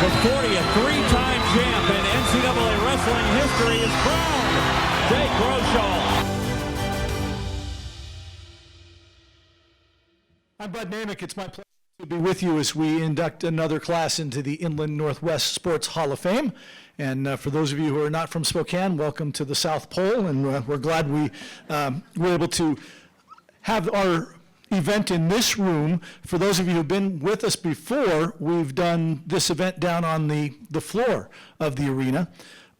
The 40th three-time champ in NCAA wrestling history is crowned, Jake Rochelle. I'm Bud Namick. It's my pleasure to be with you as we induct another class into the Inland Northwest Sports Hall of Fame. And for those of you who are not from Spokane, welcome to the South Pole. And we're glad we were able to have our event in this room. For those of you who've been with us before, we've done this event down on the floor of the arena,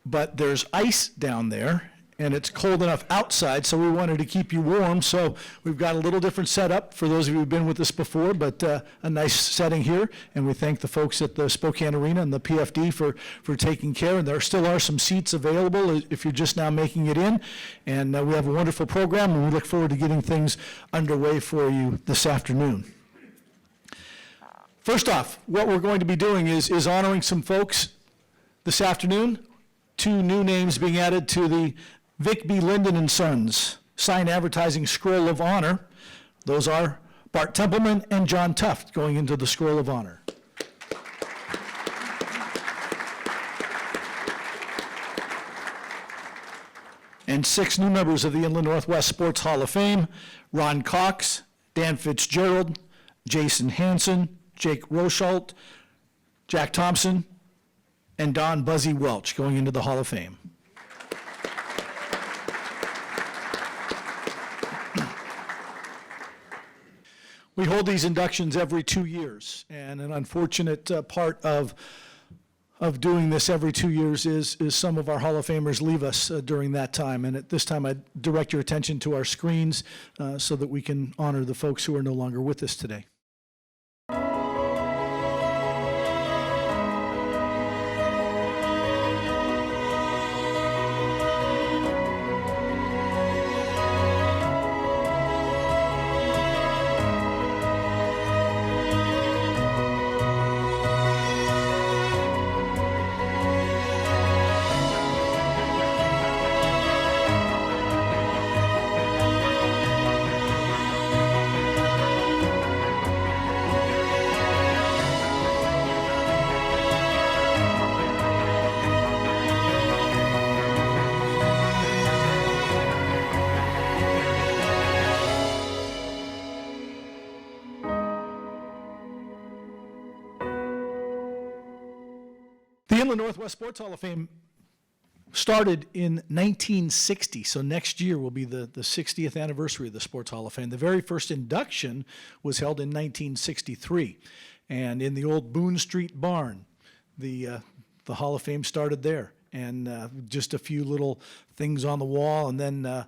but there's ice down there and it's cold enough outside, so we wanted to keep you warm. So we've got a little different setup for those of you who've been with us before, but a nice setting here. And we thank the folks at the Spokane Arena and the PFD for taking care. And there still are some seats available if you're just now making it in. And we have a wonderful program, and we look forward to getting things underway for you this afternoon. First off, what we're going to be doing is honoring some folks this afternoon. 2 new names being added to the Vic B. Linden and Sons Sign Advertising Scroll of Honor. Those are Bart Templeman and John Tuft going into the Scroll of Honor. And 6 new members of the Inland Northwest Sports Hall of Fame: Ron Cox, Dan Fitzgerald, Jason Hansen, Jake Rochelle, Jack Thompson, and Don Buzzy Welch going into the Hall of Fame. We hold these inductions every 2 years, and an unfortunate part of doing this every 2 years is some of our Hall of Famers leave us during that time. And at this time, I direct your attention to our screens so that we can honor the folks who are no longer with us today. The Inland Northwest Sports Hall of Fame started in 1960, so next year will be the 60th anniversary of the Sports Hall of Fame. The very first induction was held in 1963, and in the old Boone Street barn, the Hall of Fame started there, and just a few little things on the wall, and then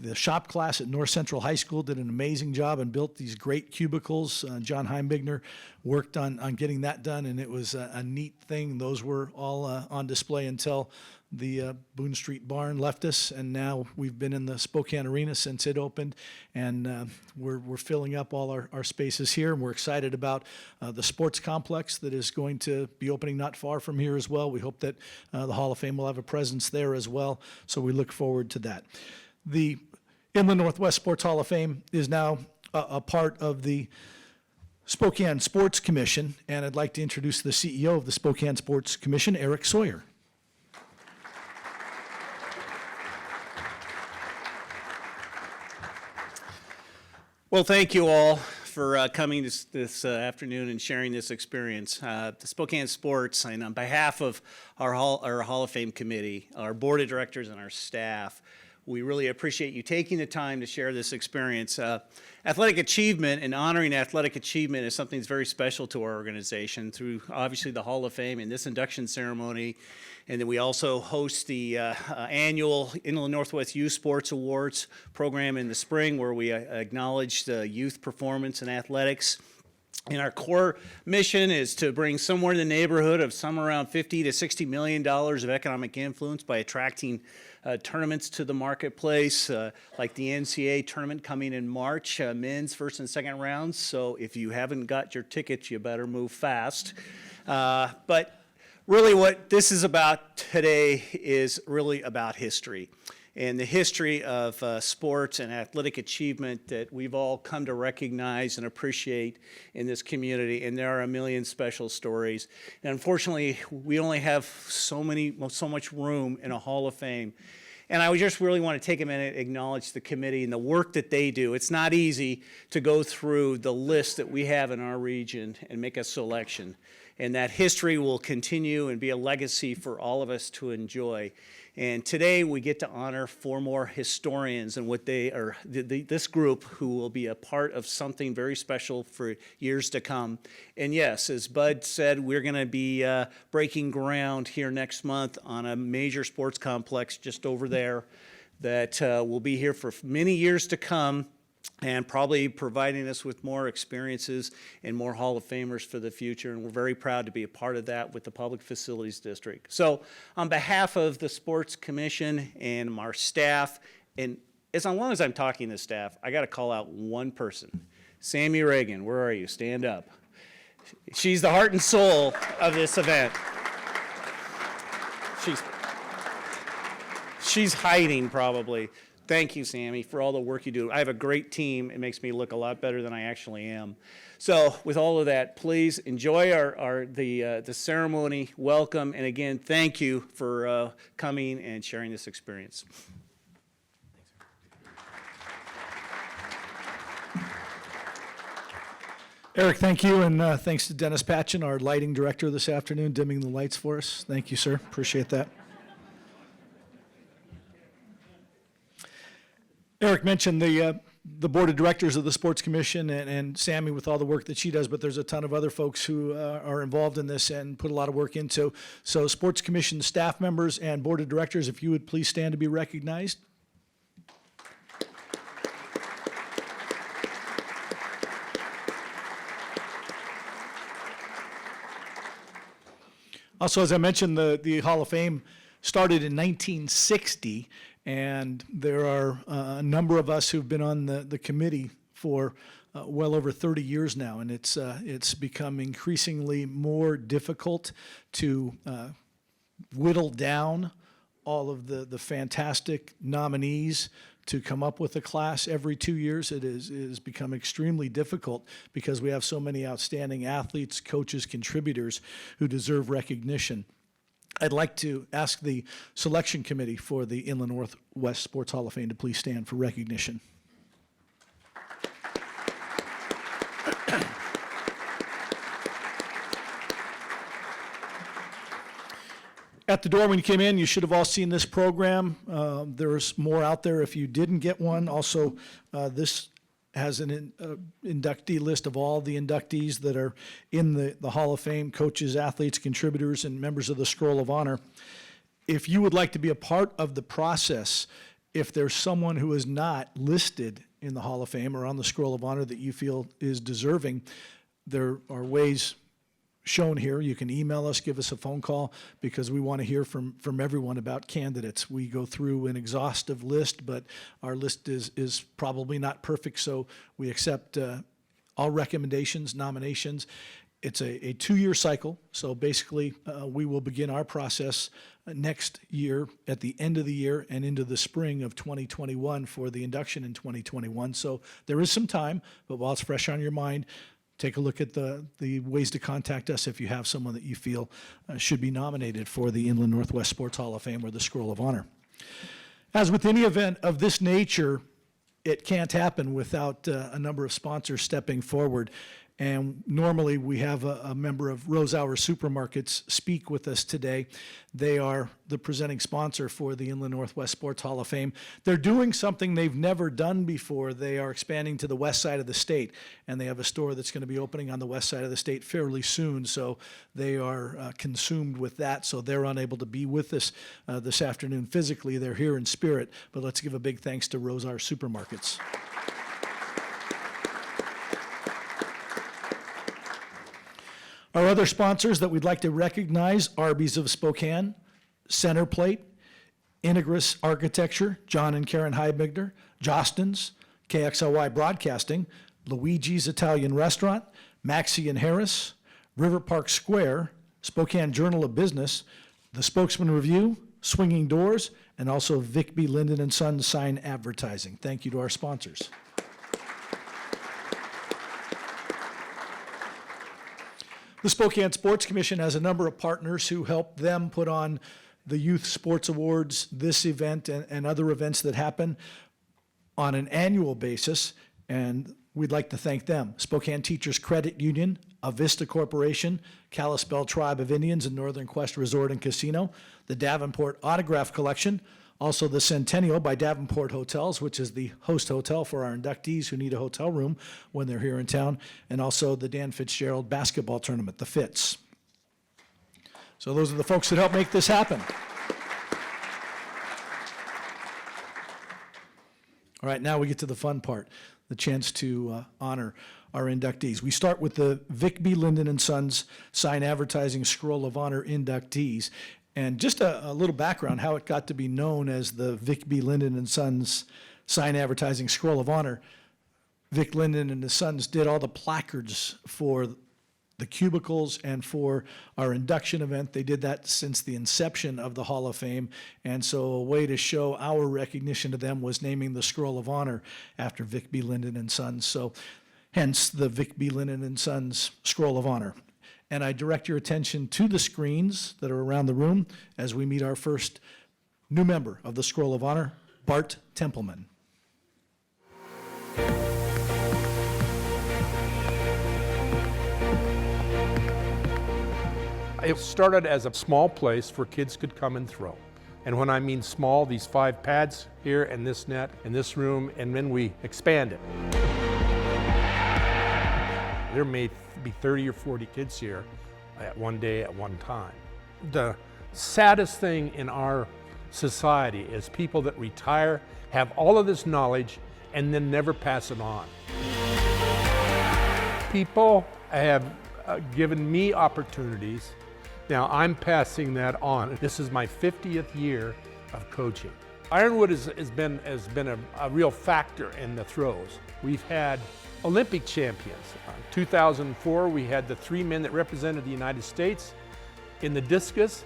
the shop class at North Central High School did an amazing job and built these great cubicles. John Heimbigner worked on getting that done, and it was a neat thing. Those were all on display until the Boone Street barn left us, and now we've been in the Spokane Arena since it opened, and we're filling up all our spaces here, and we're excited about the sports complex that is going to be opening not far from here as well. We hope that the Hall of Fame will have a presence there as well, so we look forward to that. The Inland Northwest Sports Hall of Fame is now a part of the Spokane Sports Commission, and I'd like to introduce the CEO of the Spokane Sports Commission, Eric Sawyer. Well, thank you all for coming this afternoon and sharing this experience. The Spokane Sports, and on behalf of our Hall of Fame committee, our board of directors, and our staff, we really appreciate you taking the time to share this experience. Athletic achievement and honoring athletic achievement is something that's very special to our organization through obviously the Hall of Fame and this induction ceremony. And then we also host the annual Inland Northwest Youth Sports Awards program in the spring, where we acknowledge the youth performance in athletics. And our core mission is to bring somewhere in the neighborhood of somewhere around $50 to $60 million of economic influence by attracting tournaments to the marketplace, like the NCAA tournament coming in March, men's first and second rounds. So if you haven't got your tickets, you better move fast. But really what this is about today is really about history. and the history of sports and athletic achievement that we've all come to recognize and appreciate in this community. And there are a million special stories. And unfortunately, we only have so much room in a Hall of Fame. And I would just really want to take a minute and acknowledge the committee and the work that they do. It's not easy to go through the list that we have in our region and make a selection. And that history will continue and be a legacy for all of us to enjoy. And today we get to honor 4 more historians and what they are, this group who will be a part of something very special for years to come. And yes, as Bud said, we're going to be breaking ground here next month on a major sports complex just over there that will be here for many years to come, and probably providing us with more experiences and more Hall of Famers for the future. And we're very proud to be a part of that with the Public Facilities District. So on behalf of the Sports Commission and our staff, and as long as I'm talking to staff, I got to call out one person. Sammy Reagan, where are you? Stand up. She's the heart and soul of this event. She's hiding probably. Thank you, Sammy, for all the work you do. I have a great team. It makes me look a lot better than I actually am. So with all of that, please enjoy the ceremony. Welcome. And again, thank you for coming and sharing this experience. Eric, thank you, and thanks to Dennis Patchen, our lighting director this afternoon, dimming the lights for us. Thank you, sir. Appreciate that. Eric mentioned the board of directors of the Sports Commission and Sammy with all the work that she does, but there's a ton of other folks who are involved in this and put a lot of work into. So Sports Commission staff members and board of directors, if you would please stand to be recognized. Also, as I mentioned, the Hall of Fame started in 1960, and there are a number of us who've been on the committee for well over 30 years now, and it's become increasingly more difficult to whittle down all of the fantastic nominees to come up with a class every 2 years. It is become extremely difficult because we have so many outstanding athletes, coaches, contributors who deserve recognition. I'd like to ask the selection committee for the Inland Northwest Sports Hall of Fame to please stand for recognition. At the door when you came in, you should have all seen this program. There's more out there if you didn't get one. Also, this has an inductee list of all the inductees that are in the Hall of Fame, coaches, athletes, contributors, and members of the Scroll of Honor. If you would like to be a part of the process, if there's someone who is not listed in the Hall of Fame or on the Scroll of Honor that you feel is deserving, there are ways shown here. You can email us, give us a phone call, because we want to hear from everyone about candidates. We go through an exhaustive list, but our list is probably not perfect, so we accept all recommendations, nominations. It's a 2-year cycle, so basically we will begin our process next year at the end of the year and into the spring of 2021 for the induction in 2021. So there is some time, but while it's fresh on your mind, take a look at the ways to contact us if you have someone that you feel should be nominated for the Inland Northwest Sports Hall of Fame or the Scroll of Honor. As with any event of this nature, it can't happen without a number of sponsors stepping forward. And normally we have a member of Rosauer Supermarkets speak with us today. They are the presenting sponsor for the Inland Northwest Sports Hall of Fame. They're doing something they've never done before. They are expanding to the west side of the state, and they have a store that's going to be opening on the west side of the state fairly soon. So they are consumed with that, so they're unable to be with us this afternoon physically. They're here in spirit, but let's give a big thanks to Rosauer Supermarkets. Our other sponsors that we'd like to recognize: Arby's of Spokane, Centerplate, Integris Architecture, John and Karen Heibigner, Jostens, KXLY Broadcasting, Luigi's Italian Restaurant, Maxey and Harris, River Park Square, Spokane Journal of Business, The Spokesman Review, Swinging Doors, and also Vic B. Linden and Sons Sign Advertising. Thank you to our sponsors. The Spokane Sports Commission has a number of partners who help them put on the Youth Sports Awards, this event, and other events that happen on an annual basis, and we'd like to thank them. Spokane Teachers Credit Union, Avista Corporation, Kalispell Tribe of Indians, and Northern Quest Resort and Casino, the Davenport Autograph Collection, also the Centennial by Davenport Hotels, which is the host hotel for our inductees who need a hotel room when they're here in town, and also the Dan Fitzgerald Basketball Tournament, the Fitz. So those are the folks that help make this happen. All right, now we get to the fun part, the chance to honor our inductees. We start with the Vic B. Linden and Sons Sign Advertising Scroll of Honor inductees. And just a little background, how it got to be known as the Vic B. Linden and Sons Sign Advertising Scroll of Honor. Vic Linden and his sons did all the placards for the cubicles and for our induction event. They did that since the inception of the Hall of Fame. And so a way to show our recognition to them was naming the Scroll of Honor after Vic B. Linden and Sons. So hence the Vic B. Linden and Sons Scroll of Honor. And I direct your attention to the screens that are around the room as we meet our first new member of the Scroll of Honor, Bart Templeman. It started as a small place where kids could come and throw. And when I mean small, these 5 pads here and this net and this room, and then we expanded. There may be 30 or 40 kids here at one day at one time. The saddest thing in our society is people that retire, have all of this knowledge, and then never pass it on. People have given me opportunities. Now I'm passing that on. This is my 50th year of coaching. Ironwood has been a real factor in the throws. We've had Olympic champions. In 2004, we had the 3 men that represented the United States in the discus,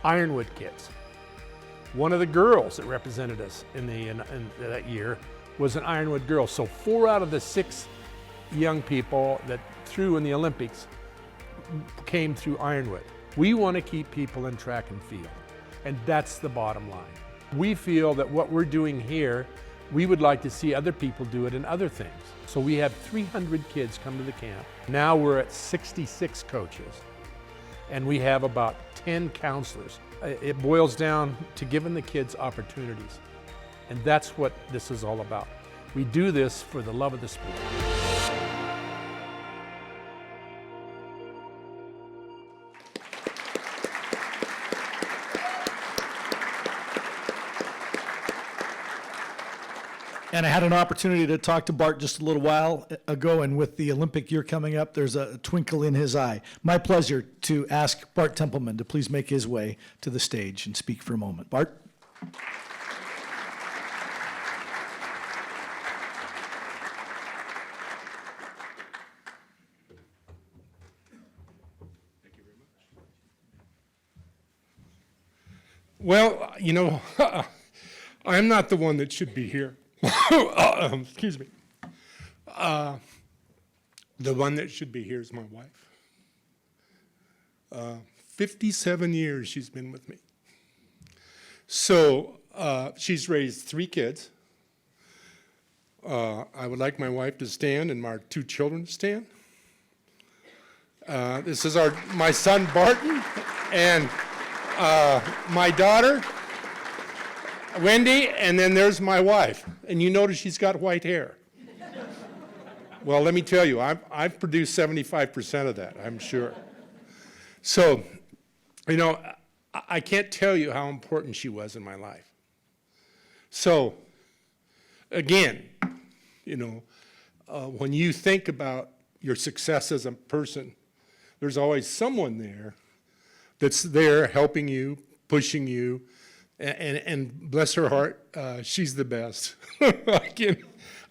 Ironwood kids. One of the girls that represented us in that year was an Ironwood girl. So 4 out of the 6 young people that threw in the Olympics came through Ironwood. We want to keep people in track and field, and that's the bottom line. We feel that what we're doing here, we would like to see other people do it in other things. So we have 300 kids come to the camp. Now we're at 66 coaches, and we have about 10 counselors. It boils down to giving the kids opportunities, and that's what this is all about. We do this for the love of the sport. And I had an opportunity to talk to Bart just a little while ago, and with the Olympic year coming up, there's a twinkle in his eye. My pleasure to ask Bart Templeman to please make his way to the stage and speak for a moment. Bart? Well, you know, I'm not the one that should be here. Excuse me. The one that should be here is my wife. 57 years she's been with me. So she's raised 3 kids. I would like my wife to stand and my 2 children to stand. This is my son Barton and my daughter Wendy, and then there's my wife. And you notice she's got white hair. Well, let me tell you, I've produced 75% of that, I'm sure. So, you know, I can't tell you how important she was in my life. So, again, you know, when you think about your success as a person, there's always someone there that's there helping you, pushing you, and bless her heart, she's the best.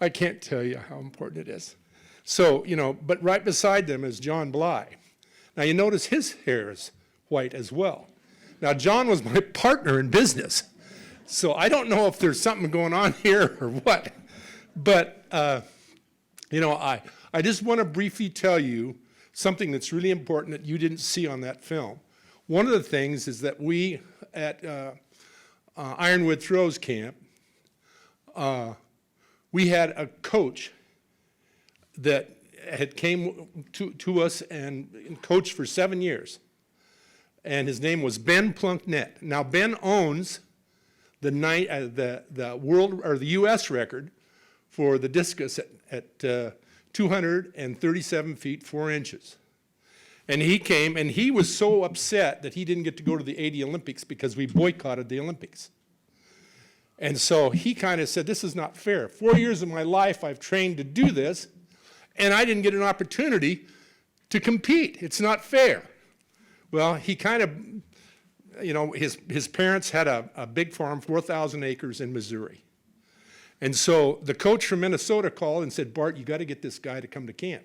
I can't tell you how important it is. So, you know, but right beside them is John Bly. Now you notice his hair is white as well. Now, John was my partner in business, so I don't know if there's something going on here or what. But, you know, I just want to briefly tell you something that's really important that you didn't see on that film. One of the things is that we at Ironwood Throws Camp, we had a coach that had came to us and coached for 7 years. And his name was Ben Plunkett. Now, Ben owns the world or the U.S. record for the discus at 237 feet 4 inches. And he came, and he was so upset that he didn't get to go to the 80 Olympics because we boycotted the Olympics. And so he kind of said, this is not fair. 4 years of my life I've trained to do this, and I didn't get an opportunity to compete. It's not fair. Well, he kind of, you know, his parents had a big farm, 4,000 acres in Missouri. And so the coach from Minnesota called and said, Bart, you got to get this guy to come to camp.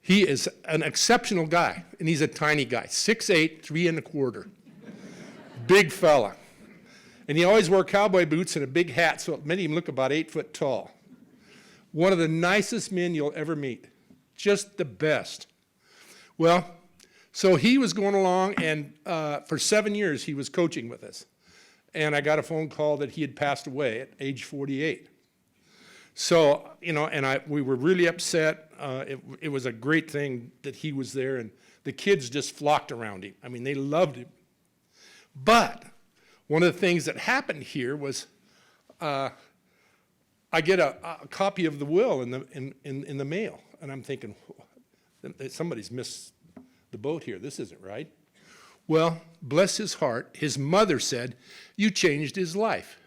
He is an exceptional guy, and he's a tiny guy, 6'8", 3 1/4. Big fella. And he always wore cowboy boots and a big hat, so it made him look about 8 foot tall. One of the nicest men you'll ever meet. Just the best. Well, so he was going along, and for 7 years he was coaching with us. And I got a phone call that he had passed away at age 48. So, you know, and we were really upset. It was a great thing that he was there, and the kids just flocked around him. I mean, they loved him. But one of the things that happened here was I get a copy of the will in the mail, and I'm thinking, somebody's missed the boat here. This isn't right. Well, bless his heart, his mother said, you changed his life.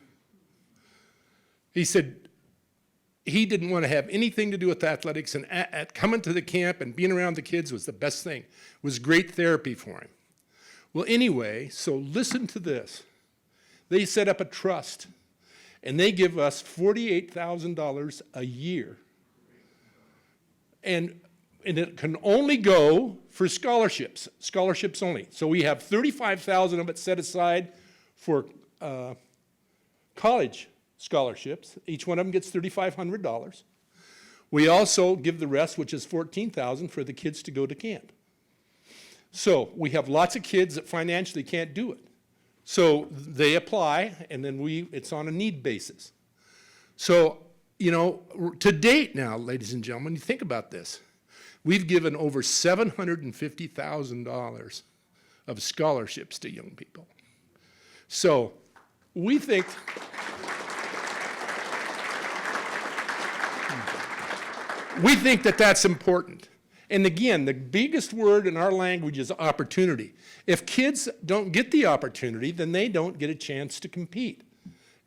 He said he didn't want to have anything to do with athletics, and coming to the camp and being around the kids was the best thing. It was great therapy for him. Well, anyway, so listen to this. They set up a trust, and they give us $48,000 a year. And it can only go for scholarships only. So we have $35,000 of it set aside for college scholarships. Each one of them gets $3,500. We also give the rest, which is $14,000, for the kids to go to camp. So we have lots of kids that financially can't do it. So they apply, and then it's on a need basis. So, you know, to date now, ladies and gentlemen, you think about this. We've given over $750,000 of scholarships to young people. So we think that that's important. And again, the biggest word in our language is opportunity. If kids don't get the opportunity, then they don't get a chance to compete.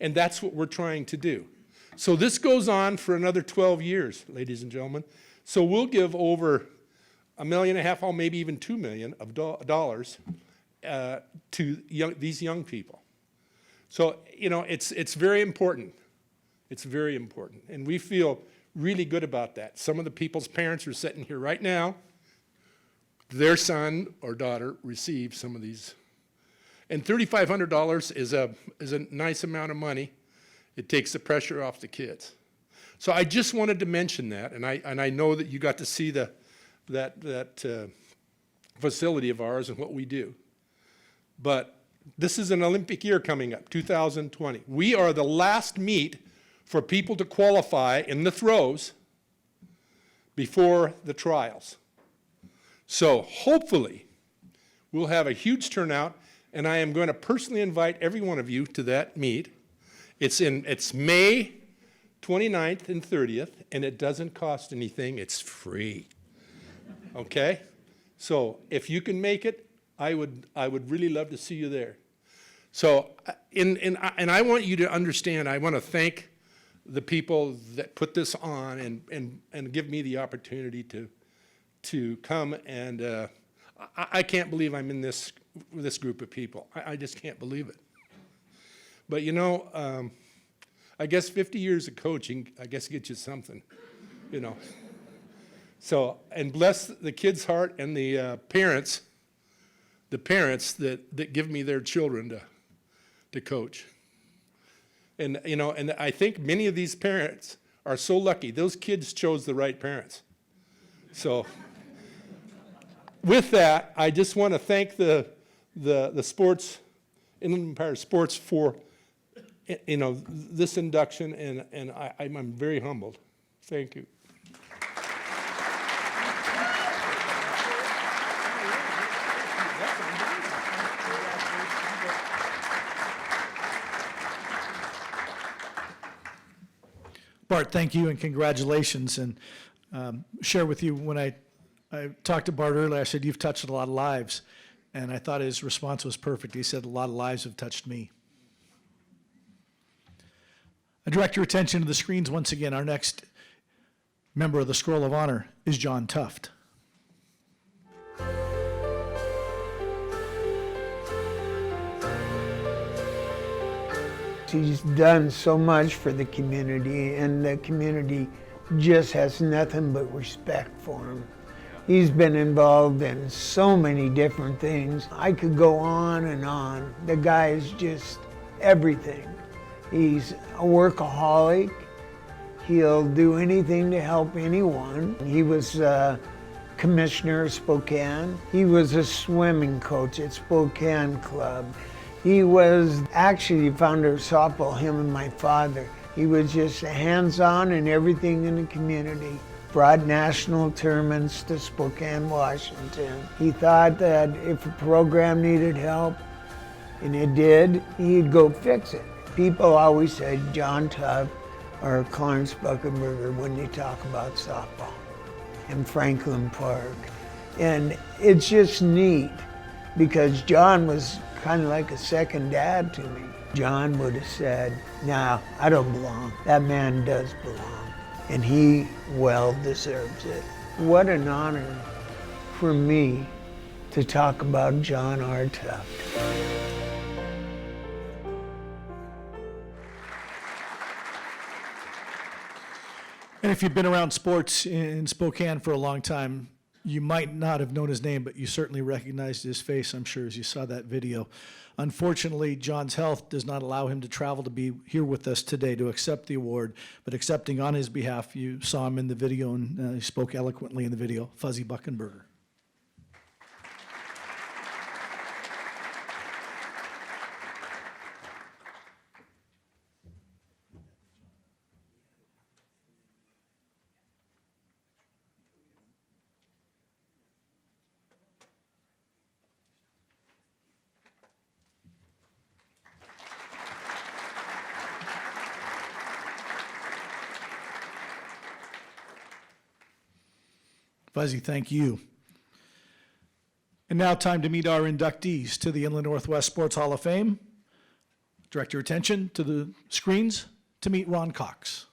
And that's what we're trying to do. So this goes on for another 12 years, ladies and gentlemen. So we'll give over $1.5 million, or maybe even $2 million of dollars to these young people. So, you know, it's very important. It's very important. And we feel really good about that. Some of the people's parents are sitting here right now. Their son or daughter received some of these. And $3,500 is a nice amount of money. It takes the pressure off the kids. So I just wanted to mention that, and I know that you got to see that facility of ours and what we do. But this is an Olympic year coming up, 2020. We are the last meet for people to qualify in the throws before the trials. So hopefully we'll have a huge turnout, and I am going to personally invite every one of you to that meet. It's May 29th and 30th, and it doesn't cost anything. It's free. Okay? So if you can make it, I would really love to see you there. So, and I want you to understand, I want to thank the people that put this on and give me the opportunity to come, and I can't believe I'm in this group of people. I just can't believe it. But you know, I guess 50 years of coaching, I guess gets you something, you know. So, and bless the kids' heart and the parents the parents that give me their children to coach. And, you know, and I think many of these parents are so lucky. Those kids chose the right parents. So with that, I just want to thank the sports, Inland Empire Sports for, you know, this induction, and I'm very humbled. Thank you. Bart, thank you and congratulations. And share with you, when I talked to Bart earlier, I said, you've touched a lot of lives. And I thought his response was perfect. He said, a lot of lives have touched me. I direct your attention to the screens once again. Our next member of the Scroll of Honor is John Tuft. He's done so much for the community, and the community just has nothing but respect for him. He's been involved in so many different things. I could go on and on. The guy is just everything. He's a workaholic. He'll do anything to help anyone. He was commissioner of Spokane. He was a swimming coach at Spokane Club. He was actually the founder of softball, him and my father. He was just hands-on in everything in the community. Brought national tournaments to Spokane, Washington. He thought that if a program needed help, and it did, he'd go fix it. People always said John Tuft or Clarence Buckenberger when they talk about softball and Franklin Park. And it's just neat because John was kind of like a second dad to me. John would have said, "No, I don't belong. That man does belong." And he well deserves it. What an honor for me to talk about John R. Tuft. And if you've been around sports in Spokane for a long time, you might not have known his name, but you certainly recognized his face, I'm sure, as you saw that video. Unfortunately, John's health does not allow him to travel to be here with us today to accept the award, but accepting on his behalf, you saw him in the video, and he spoke eloquently in the video, Fuzzy Buckenberger. Fuzzy, thank you. And now time to meet our inductees to the Inland Northwest Sports Hall of Fame. Direct your attention to the screens to meet Ron Cox.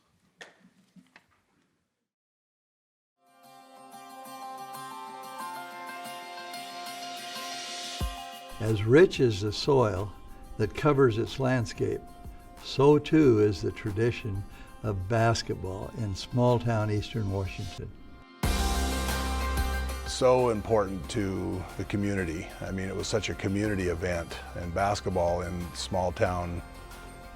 As rich as the soil that covers its landscape, so too is the tradition of basketball in small-town Eastern Washington. So important to the community. I mean, it was such a community event, and basketball in small town,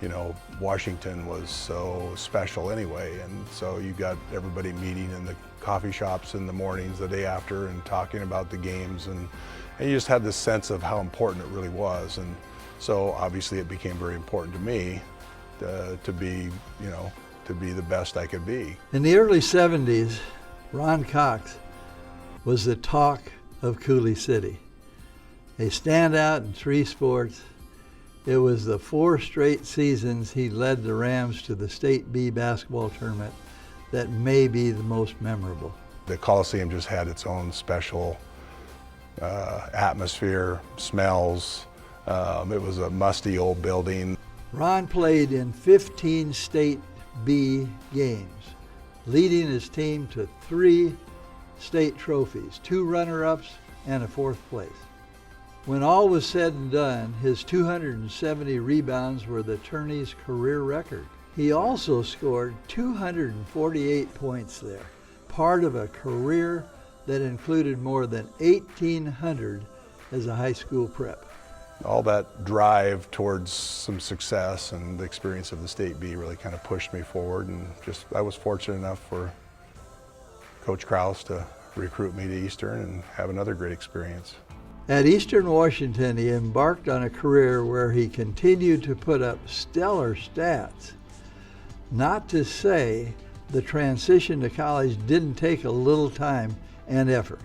you know, Washington was so special anyway. And so you got everybody meeting in the coffee shops in the mornings the day after and talking about the games, and you just had this sense of how important it really was. And so obviously it became very important to me to be, you know, to be the best I could be. In the early 70s, Ron Cox was the talk of Coulee City. A standout in 3 sports. It was the 4 straight seasons he led the Rams to the State B basketball tournament that may be the most memorable. The Coliseum just had its own special atmosphere, smells. It was a musty old building. Ron played in 15 State B games, leading his team to 3 state trophies, 2 runner-ups, and a 4th place. When all was said and done, his 270 rebounds were the tourney's career record. He also scored 248 points there, part of a career that included more than 1,800 as a high school prep. All that drive towards some success and the experience of the State B really kind of pushed me forward, and I was fortunate enough for Coach Krause to recruit me to Eastern and have another great experience. At Eastern Washington, he embarked on a career where he continued to put up stellar stats. Not to say the transition to college didn't take a little time and effort.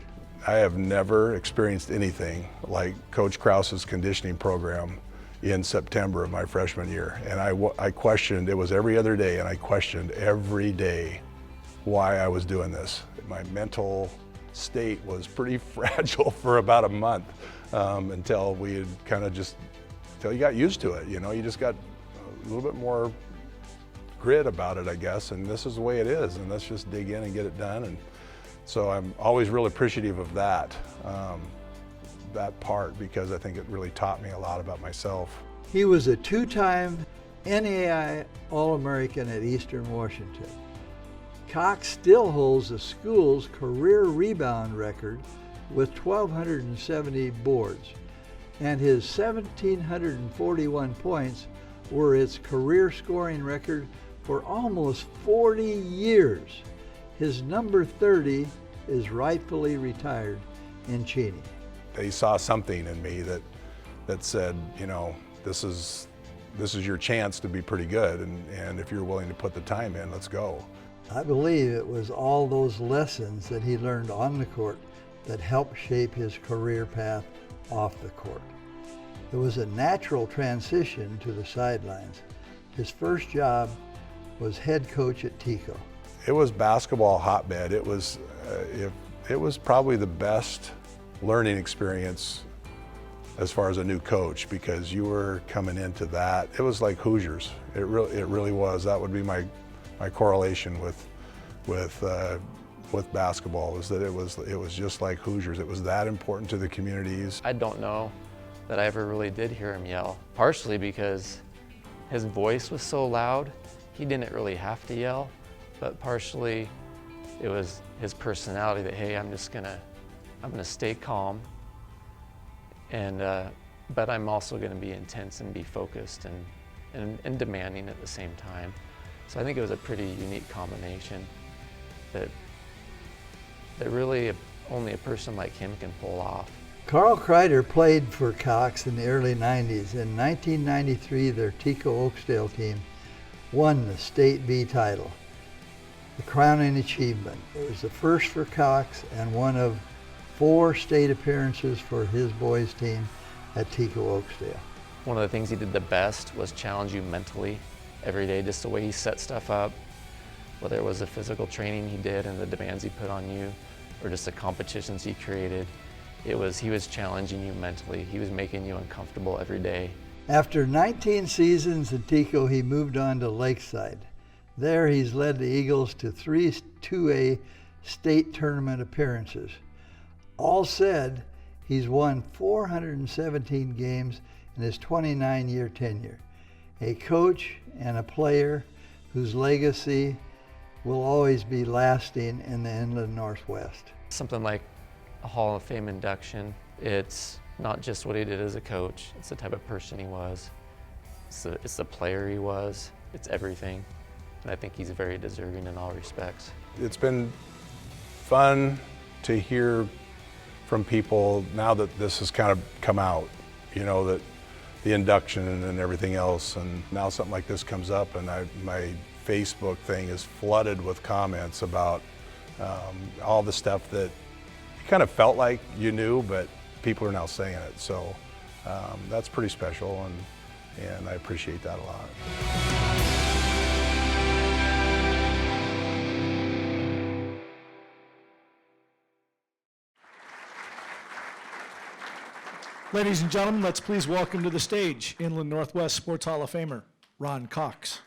I have never experienced anything like Coach Krause's conditioning program in September of my freshman year. And I questioned, it was every other day, and I questioned every day why I was doing this. My mental state was pretty fragile for about a month until we had until you got used to it. You know, you just got a little bit more grit about it, I guess, and this is the way it is, and let's just dig in and get it done. And so I'm always real appreciative of that part, because I think it really taught me a lot about myself. He was a two-time NAI All-American at Eastern Washington. Cox still holds the school's career rebound record with 1,270 boards, and his 1,741 points were its career scoring record for almost 40 years. His number 30 is rightfully retired in Cheney. They saw something in me that said, you know, this is your chance to be pretty good, and if you're willing to put the time in, let's go. I believe it was all those lessons that he learned on the court that helped shape his career path off the court. It was a natural transition to the sidelines. His first job was head coach at Tico. It was basketball hotbed. It was probably the best learning experience as far as a new coach, because you were coming into that. It was like Hoosiers. It really was. That would be my correlation with basketball, was that it was just like Hoosiers. It was that important to the communities. I don't know that I ever really did hear him yell, partially because his voice was so loud, he didn't really have to yell, but partially it was his personality that, hey, I'm gonna stay calm, and but I'm also gonna be intense and be focused and demanding at the same time. So I think it was a pretty unique combination that really only a person like him can pull off. Carl Kreider played for Cox in the early 90s. In 1993, their Tico Oakdale team won the State B title, the crowning achievement. It was the first for Cox and one of 4 state appearances for his boys team at Tico Oakdale. One of the things he did the best was challenge you mentally every day, just the way he set stuff up, whether it was the physical training he did and the demands he put on you, or just the competitions he created. He was challenging you mentally. He was making you uncomfortable every day. After 19 seasons at Tico, he moved on to Lakeside. There he's led the Eagles to 3 2A state tournament appearances. All said, he's won 417 games in his 29-year tenure. A coach and a player whose legacy will always be lasting in the Inland Northwest. Something like a Hall of Fame induction, it's not just what he did as a coach, it's the type of person he was, it's the player he was, it's everything. And I think he's very deserving in all respects. It's been fun to hear from people now that this has kind of come out, you know, that the induction and everything else, and now something like this comes up, and my Facebook thing is flooded with comments about all the stuff that you kind of felt like you knew, but people are now saying it. So that's pretty special, and I appreciate that a lot. Ladies and gentlemen, let's please welcome to the stage Inland Northwest Sports Hall of Famer, Ron Cox.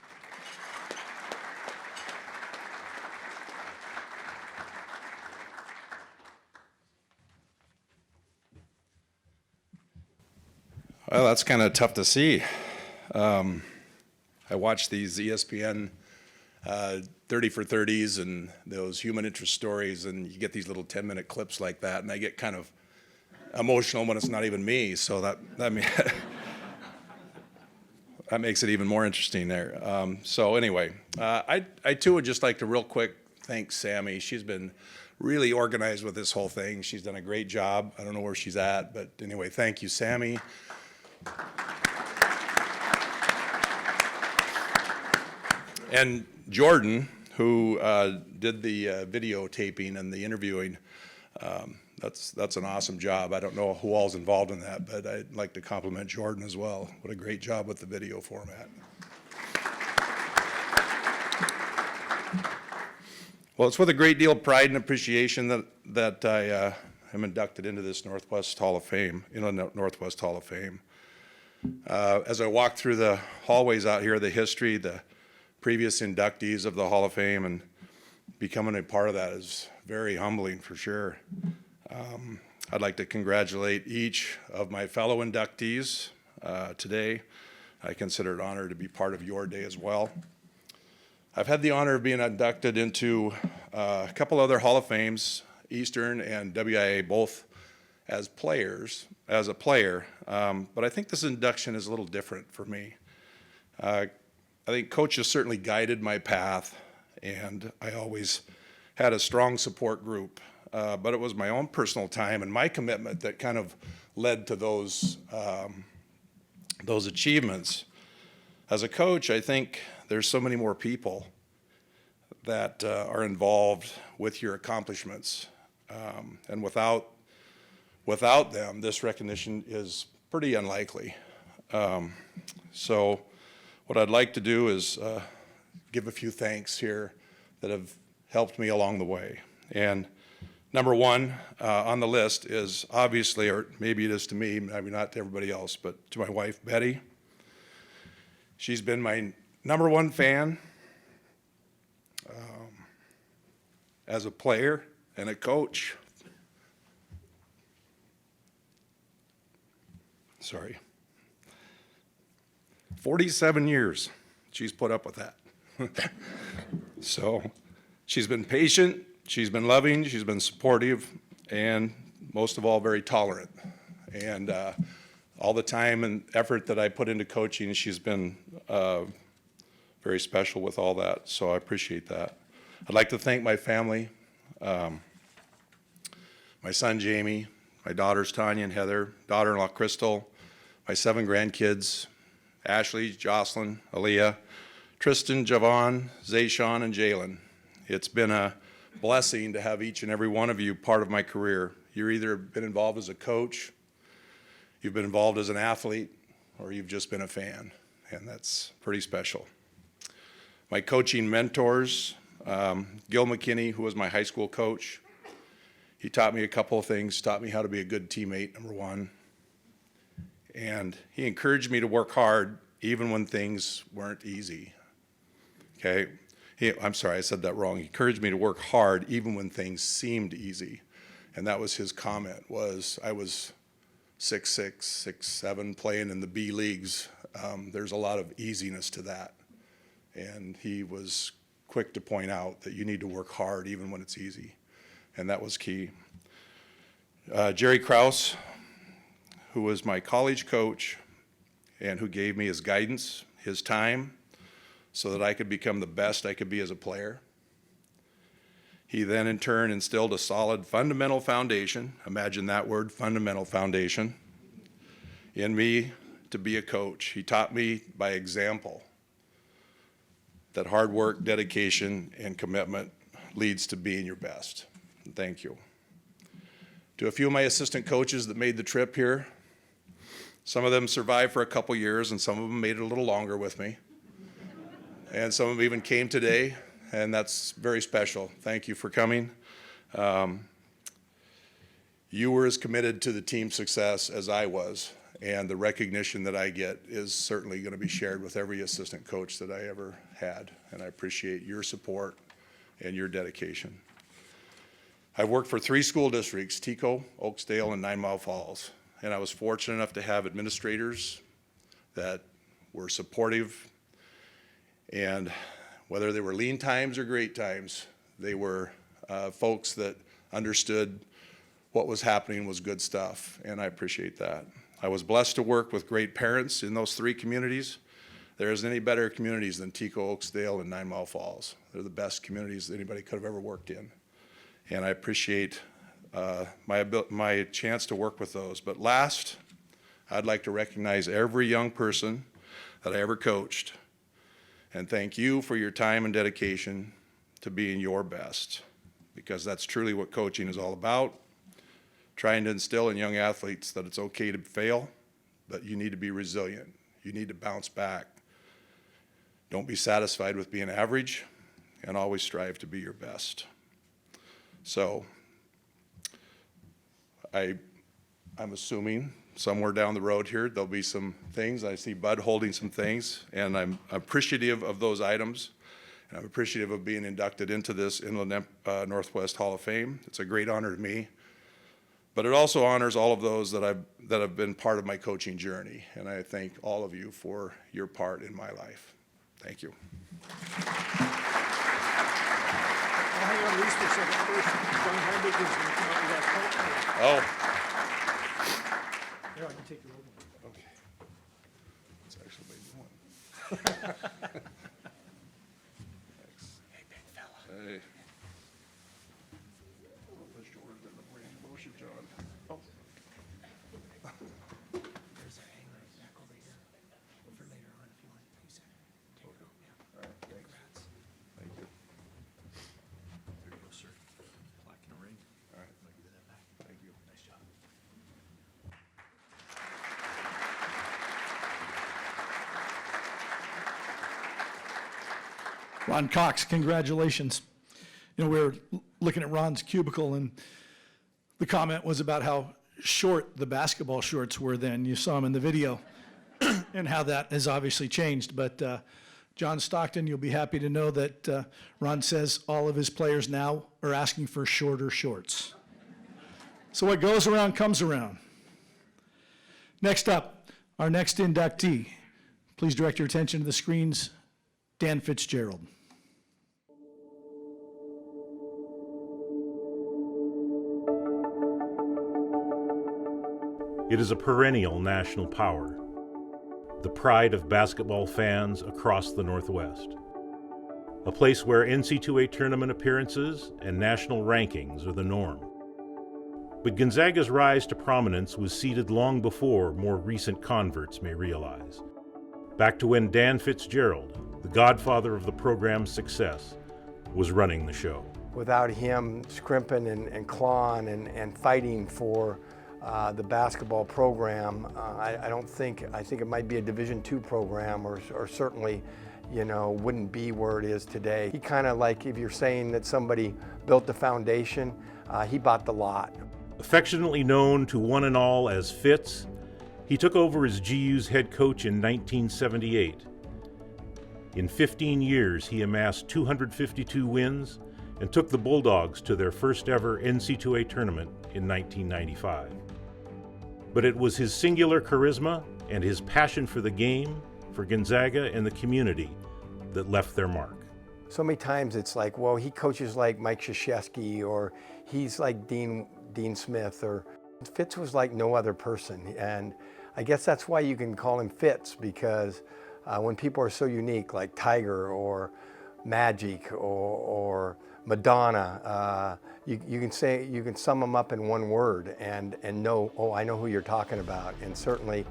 Well, that's kind of tough to see. I watch these ESPN 30 for 30s and those human interest stories, and you get these little 10-minute clips like that, and I get kind of emotional when it's not even me. So that that makes it even more interesting there. So anyway, I too would just like to real quick thank Sammy. She's been really organized with this whole thing. She's done a great job. I don't know where she's at, but anyway, thank you, Sammy. And Jordan, who did the videotaping and the interviewing. That's an awesome job. I don't know who all's involved in that, but I'd like to compliment Jordan as well. What a great job with the video format. Well, it's with a great deal of pride and appreciation that I am inducted into this Northwest Hall of Fame, Northwest Hall of Fame. As I walk through the hallways out here, the history, the previous inductees of the Hall of Fame, and becoming a part of that is very humbling for sure. I'd like to congratulate each of my fellow inductees today. I consider it an honor to be part of your day as well. I've had the honor of being inducted into a couple other Hall of Fames, Eastern and WIA, both as a player, but I think this induction is a little different for me. I think Coach has certainly guided my path, and I always had a strong support group, but it was my own personal time and my commitment that kind of led to those achievements. As a coach, I think there's so many more people that are involved with your accomplishments, and without them, this recognition is pretty unlikely. So what I'd like to do is give a few thanks here that have helped me along the way. And number one on the list is obviously, or maybe it is to me, maybe not to everybody else, but to my wife, Betty. She's been my number one fan as a player and a coach. Sorry. 47 years she's put up with that. So she's been patient, she's been loving, she's been supportive, and most of all, very tolerant. And all the time and effort that I put into coaching, she's been very special with all that, so I appreciate that. I'd like to thank my family, my son Jamie, my daughters Tanya and Heather, daughter-in-law Crystal, my 7 grandkids, Ashley, Jocelyn, Aaliyah, Tristan, Javon, Zayshawn, and Jalen. It's been a blessing to have each and every one of you part of my career. You've either been involved as a coach, you've been involved as an athlete, or you've just been a fan, and that's pretty special. My coaching mentors, Gil McKinney, who was my high school coach, he taught me a couple of things, taught me how to be a good teammate, number one, and he encouraged me to work hard even when things weren't easy, okay? I'm sorry, I said that wrong. He encouraged me to work hard even when things seemed easy, and that was his comment, was I was 6'6", 6'7", playing in the B leagues. There's a lot of easiness to that. And he was quick to point out that you need to work hard even when it's easy. And that was key. Jerry Krause, who was my college coach and who gave me his guidance, his time, so that I could become the best I could be as a player. He then in turn instilled a solid fundamental foundation, imagine that word, fundamental foundation, in me to be a coach. He taught me by example that hard work, dedication, and commitment leads to being your best. And thank you. To a few of my assistant coaches that made the trip here, some of them survived for a couple years and some of them made it a little longer with me. And some of them even came today, and that's very special. Thank you for coming. You were as committed to the team's success as I was, and the recognition that I get is certainly going to be shared with every assistant coach that I ever had, and I appreciate your support and your dedication. I've worked for 3 school districts, Tico, Oakesdale, and 9 Mile Falls, and I was fortunate enough to have administrators that were supportive, and whether they were lean times or great times, they were folks that understood what was happening was good stuff, and I appreciate that. I was blessed to work with great parents in those 3 communities. There isn't any better communities than Tico, Oaksdale, and 9 Mile Falls. They're the best communities that anybody could have ever worked in. And I appreciate my chance to work with those. But last, I'd like to recognize every young person that I ever coached and thank you for your time and dedication to being your best, because that's truly what coaching is all about, trying to instill in young athletes that it's okay to fail, but you need to be resilient. You need to bounce back. Don't be satisfied with being average, and always strive to be your best. So I'm assuming somewhere down the road here there'll be some things. I see Bud holding some things, and I'm appreciative of those items, and I'm appreciative of being inducted into this Inland Northwest Hall of Fame. It's a great honor to me, but it also honors all of those that have been part of my coaching journey, and I thank all of you for your part in my life. Thank you. Oh. Here, I can take your over. Okay. It's actually made one. Thanks. Hey, big fella. Hey. Push yours in the brain motion, John. Oh. There's a hanger back over here for later on if you want to use it. Take it. Yeah. All right, thanks. Thank you. There you go, sir. Plaque and a ring. All right. I'll give you that back. Thank you. Nice job. Ron Cox, congratulations. You know, we were looking at Ron's cubicle, and the comment was about how short the basketball shorts were then. You saw him in the video, and how that has obviously changed. But John Stockton, you'll be happy to know that Ron says all of his players now are asking for shorter shorts. So what goes around comes around. Next up, our next inductee. Please direct your attention to the screens. Dan Fitzgerald. It is a perennial national power, the pride of basketball fans across the Northwest. A place where NC2A tournament appearances and national rankings are the norm. But Gonzaga's rise to prominence was seeded long before more recent converts may realize. Back to when Dan Fitzgerald, the godfather of the program's success, was running the show. Without him scrimping and clawing and fighting for the basketball program, I think it might be a Division II program, or certainly, you know, wouldn't be where it is today. He kind of, like, if you're saying that somebody built the foundation, he bought the lot. Affectionately known to one and all as Fitz, he took over as GU's head coach in 1978. In 15 years, he amassed 252 wins and took the Bulldogs to their first ever NC2A tournament in 1995. But it was his singular charisma and his passion for the game, for Gonzaga and the community, that left their mark. So many times it's like, well, he coaches like Mike Krzyzewski, or he's like Dean Smith, or Fitz was like no other person. And I guess that's why you can call him Fitz, because when people are so unique, like Tiger or Magic or Madonna, you can sum them up in one word and know, oh, I know who you're talking about. And certainly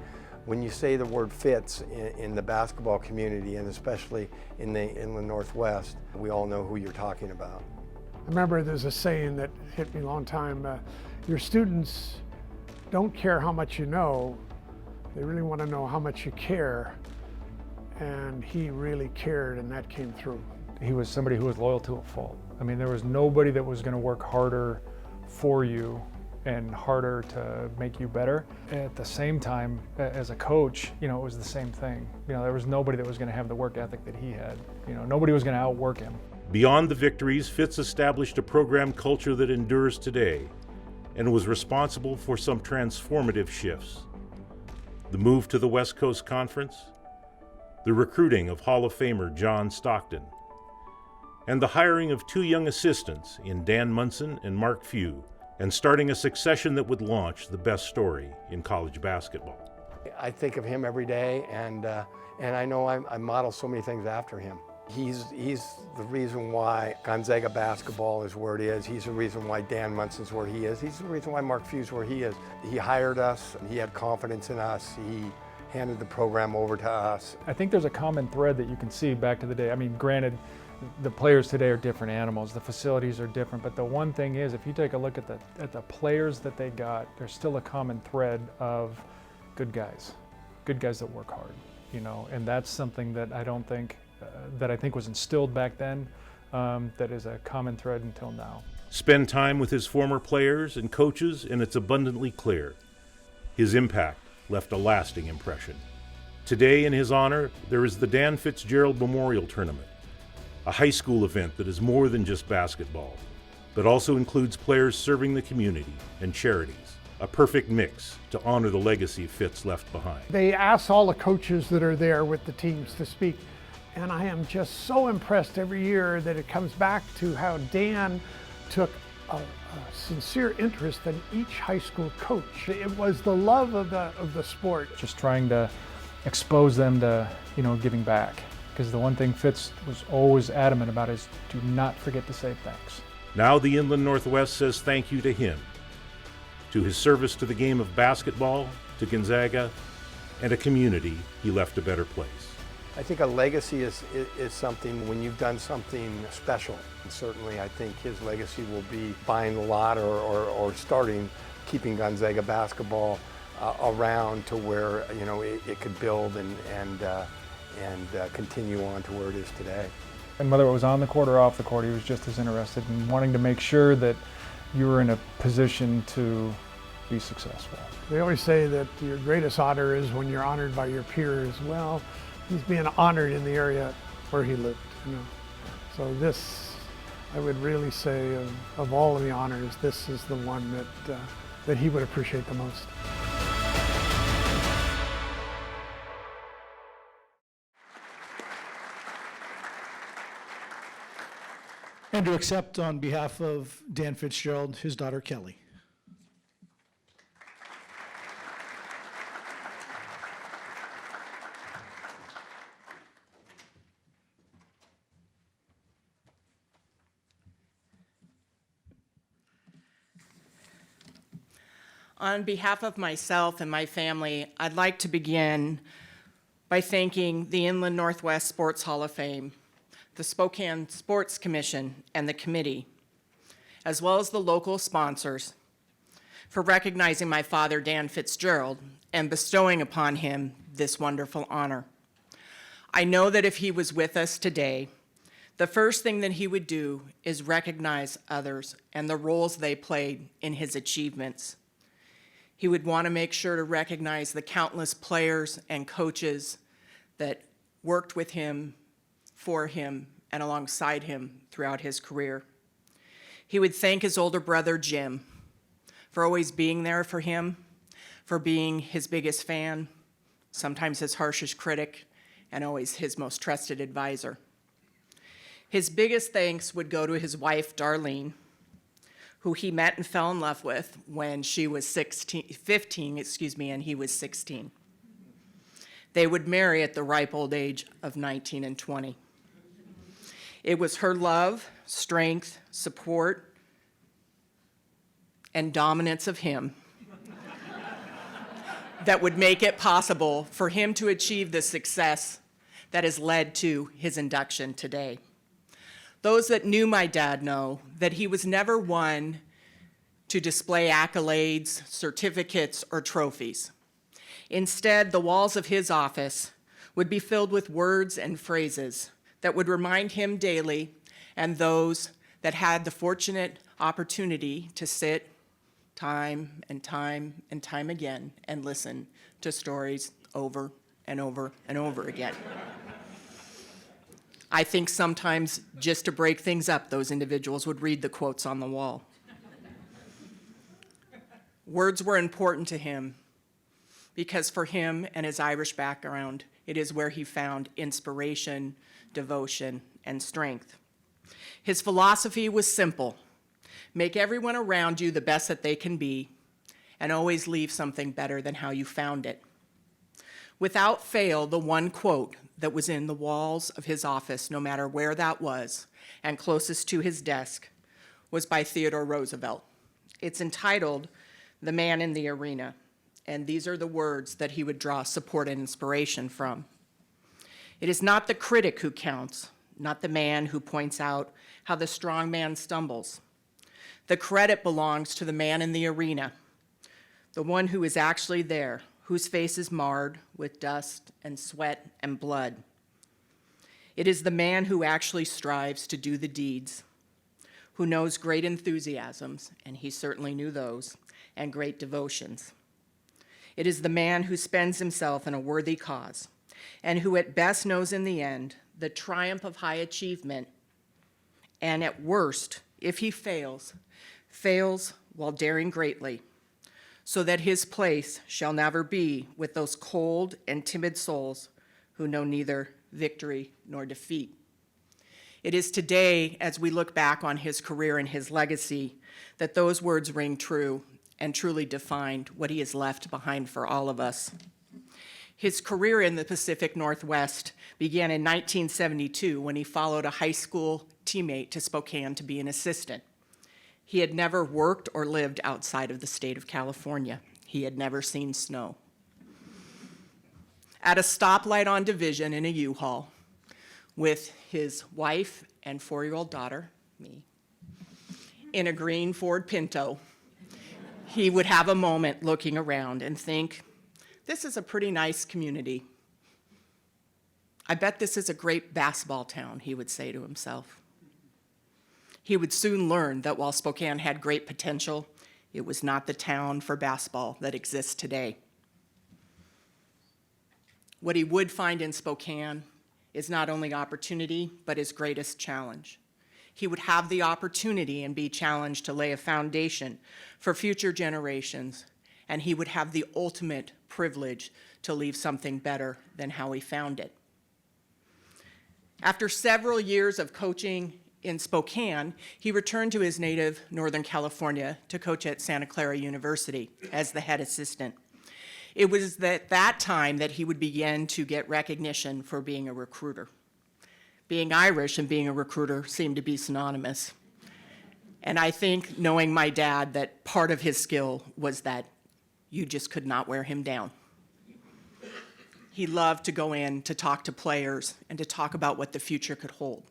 when you say the word Fitz in the basketball community, and especially in the Inland Northwest, we all know who you're talking about. I remember there's a saying that hit me a long time, your students don't care how much you know, they really want to know how much you care. And he really cared, and that came through. He was somebody who was loyal to a fault. I mean, there was nobody that was going to work harder for you and harder to make you better. At the same time, as a coach, you know, it was the same thing. You know, there was nobody that was going to have the work ethic that he had. You know, nobody was going to outwork him. Beyond the victories, Fitz established a program culture that endures today and was responsible for some transformative shifts. The move to the West Coast Conference, the recruiting of Hall of Famer John Stockton, and the hiring of two young assistants in Dan Munson and Mark Few and starting a succession that would launch the best story in college basketball. I think of him every day, and I know I model so many things after him. He's the reason why Gonzaga basketball is where it is. He's the reason why Dan Munson's where he is. He's the reason why Mark Few's where he is. He hired us, he had confidence in us, he handed the program over to us. I think there's a common thread that you can see back to the day. I mean, granted, the players today are different animals, the facilities are different, but the one thing is, if you take a look at the players that they got, there's still a common thread of good guys that work hard, you know, and that's something that I don't think, that I think was instilled back then, that is a common thread until now. Spend time with his former players and coaches, and it's abundantly clear. His impact left a lasting impression. Today, in his honor, there is the Dan Fitzgerald Memorial Tournament, a high school event that is more than just basketball, but also includes players serving the community and charities, a perfect mix to honor the legacy Fitz left behind. They ask all the coaches that are there with the teams to speak, and I am just so impressed every year that it comes back to how Dan took a sincere interest in each high school coach. It was the love of the sport. Just trying to expose them to, you know, giving back. Because the one thing Fitz was always adamant about is do not forget to say thanks. Now the Inland Northwest says thank you to him, to his service to the game of basketball, to Gonzaga, and a community he left a better place. I think a legacy is something when you've done something special. And certainly I think his legacy will be buying the lot or starting, keeping Gonzaga basketball around to where, you know, it could build and continue on to where it is today. And whether it was on the court or off the court, he was just as interested in wanting to make sure that you were in a position to be successful. They always say that your greatest honor is when you're honored by your peers. Well, he's being honored in the area where he lived, you know. So this, I would really say, of all of the honors, this is the one that he would appreciate the most. And to accept on behalf of Dan Fitzgerald, his daughter Kelly. On behalf of myself and my family, I'd like to begin by thanking the Inland Northwest Sports Hall of Fame, the Spokane Sports Commission and the committee, as well as the local sponsors, for recognizing my father, Dan Fitzgerald, and bestowing upon him this wonderful honor. I know that if he was with us today, the first thing that he would do is recognize others and the roles they played in his achievements. He would want to make sure to recognize the countless players and coaches that worked with him, for him, and alongside him throughout his career. He would thank his older brother, Jim, for always being there for him, for being his biggest fan, sometimes his harshest critic, and always his most trusted advisor. His biggest thanks would go to his wife, Darlene, who he met and fell in love with when she was 15, and he was 16. They would marry at the ripe old age of 19 and 20. It was her love, strength, support, and dominance of him that would make it possible for him to achieve the success that has led to his induction today. Those that knew my dad know that he was never one to display accolades, certificates, or trophies. Instead, the walls of his office would be filled with words and phrases that would remind him daily and those that had the fortunate opportunity to sit time and time and time again and listen to stories over and over and over again. I think sometimes just to break things up, those individuals would read the quotes on the wall. Words were important to him because for him and his Irish background, it is where he found inspiration, devotion, and strength. His philosophy was simple. Make everyone around you the best that they can be, and always leave something better than how you found it. Without fail, the one quote that was in the walls of his office, no matter where that was, and closest to his desk, was by Theodore Roosevelt. It's entitled, "The Man in the Arena," and these are the words that he would draw support and inspiration from. It is not the critic who counts, not the man who points out how the strong man stumbles. The credit belongs to the man in the arena, the one who is actually there, whose face is marred with dust and sweat and blood. It is the man who actually strives to do the deeds, who knows great enthusiasms, and he certainly knew those, and great devotions. It is the man who spends himself in a worthy cause, and who at best knows in the end the triumph of high achievement, and at worst, if he fails while daring greatly, so that his place shall never be with those cold and timid souls who know neither victory nor defeat. It is today, as we look back on his career and his legacy, that those words ring true and truly defined what he has left behind for all of us. His career in the Pacific Northwest began in 1972 when he followed a high school teammate to Spokane to be an assistant. He had never worked or lived outside of the state of California. He had never seen snow. At a stoplight on Division in a U-Haul with his wife and 4-year-old daughter, me, in a green Ford Pinto, he would have a moment looking around and think, this is a pretty nice community. I bet this is a great basketball town, he would say to himself. He would soon learn that while Spokane had great potential, it was not the town for basketball that exists today. What he would find in Spokane is not only opportunity, but his greatest challenge. He would have the opportunity and be challenged to lay a foundation for future generations, and he would have the ultimate privilege to leave something better than how he found it. After several years of coaching in Spokane, he returned to his native Northern California to coach at Santa Clara University as the head assistant. It was at that time that he would begin to get recognition for being a recruiter. Being Irish and being a recruiter seemed to be synonymous. And I think, knowing my dad, that part of his skill was that you just could not wear him down. He loved to go in to talk to players and to talk about what the future could hold.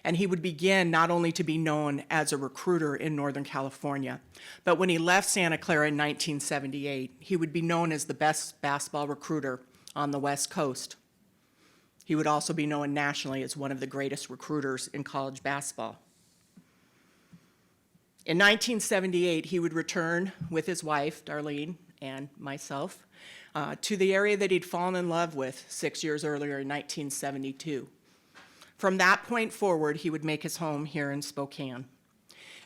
And he would begin not only to be known as a recruiter in Northern California, but when he left Santa Clara in 1978, he would be known as the best basketball recruiter on the West Coast. He would also be known nationally as one of the greatest recruiters in college basketball. In 1978, he would return with his wife, Darlene, and myself, to the area that he'd fallen in love with 6 years earlier in 1972. From that point forward, he would make his home here in Spokane.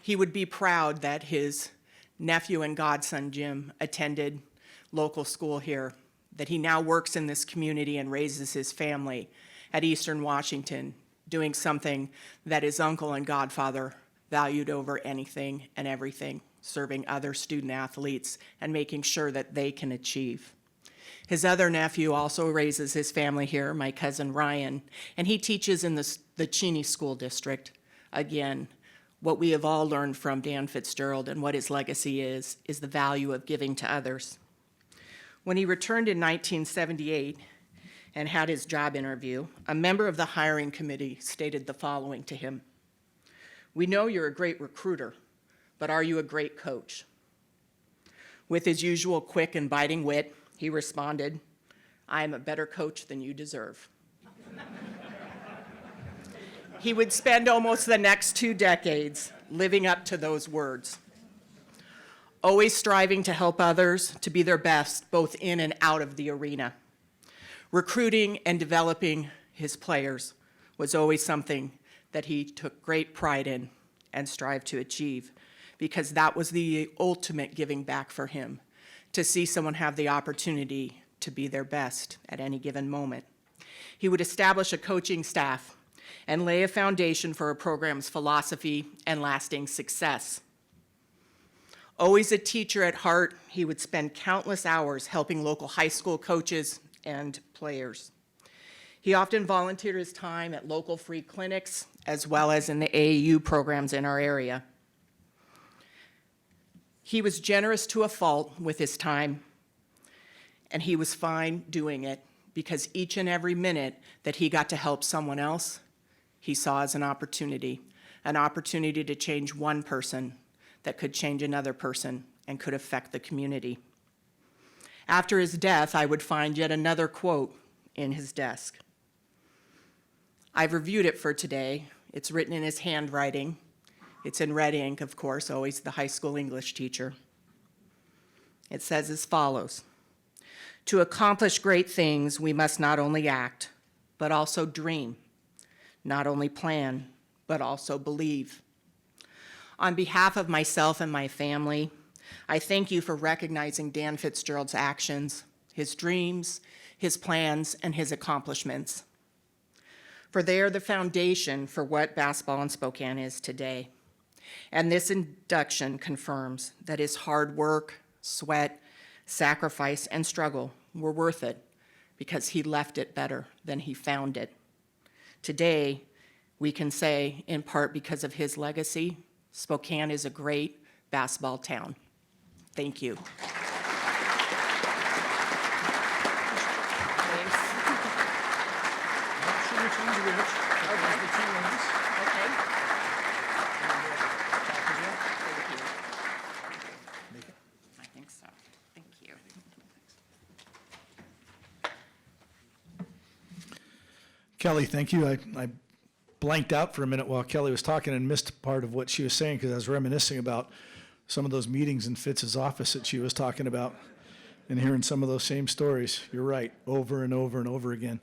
He would be proud that his nephew and godson, Jim, attended local school here, that he now works in this community and raises his family at Eastern Washington, doing something that his uncle and godfather valued over anything and everything, serving other student athletes and making sure that they can achieve. His other nephew also raises his family here, my cousin Ryan, and he teaches in the Cheney School District. Again, what we have all learned from Dan Fitzgerald and what his legacy is the value of giving to others. When he returned in 1978 and had his job interview, a member of the hiring committee stated the following to him: "We know you're a great recruiter, but are you a great coach?" With his usual quick and biting wit, he responded, "I am a better coach than you deserve." He would spend almost the next 2 decades living up to those words, always striving to help others to be their best, both in and out of the arena. Recruiting and developing his players was always something that he took great pride in and strived to achieve, because that was the ultimate giving back for him, to see someone have the opportunity to be their best at any given moment. He would establish a coaching staff and lay a foundation for a program's philosophy and lasting success. Always a teacher at heart, he would spend countless hours helping local high school coaches and players. He often volunteered his time at local free clinics as well as in the AAU programs in our area. He was generous to a fault with his time, and he was fine doing it because each and every minute that he got to help someone else, he saw as an opportunity to change one person that could change another person and could affect the community. After his death, I would find yet another quote in his desk. I've reviewed it for today. It's written in his handwriting. It's in red ink, of course, always the high school English teacher. It says as follows: "To accomplish great things, we must not only act, but also dream, not only plan, but also believe." On behalf of myself and my family, I thank you for recognizing Dan Fitzgerald's actions, his dreams, his plans, and his accomplishments. For they are the foundation for what basketball in Spokane is today. And this induction confirms that his hard work, sweat, sacrifice, and struggle were worth it because he left it better than he found it. Today, we can say, in part because of his legacy, Spokane is a great basketball town. Thank you. I think so. Thank you. Kelly, thank you. I blanked out for a minute while Kelly was talking and missed part of what she was saying because I was reminiscing about some of those meetings in Fitz's office that she was talking about and hearing some of those same stories. You're right, over and over and over again.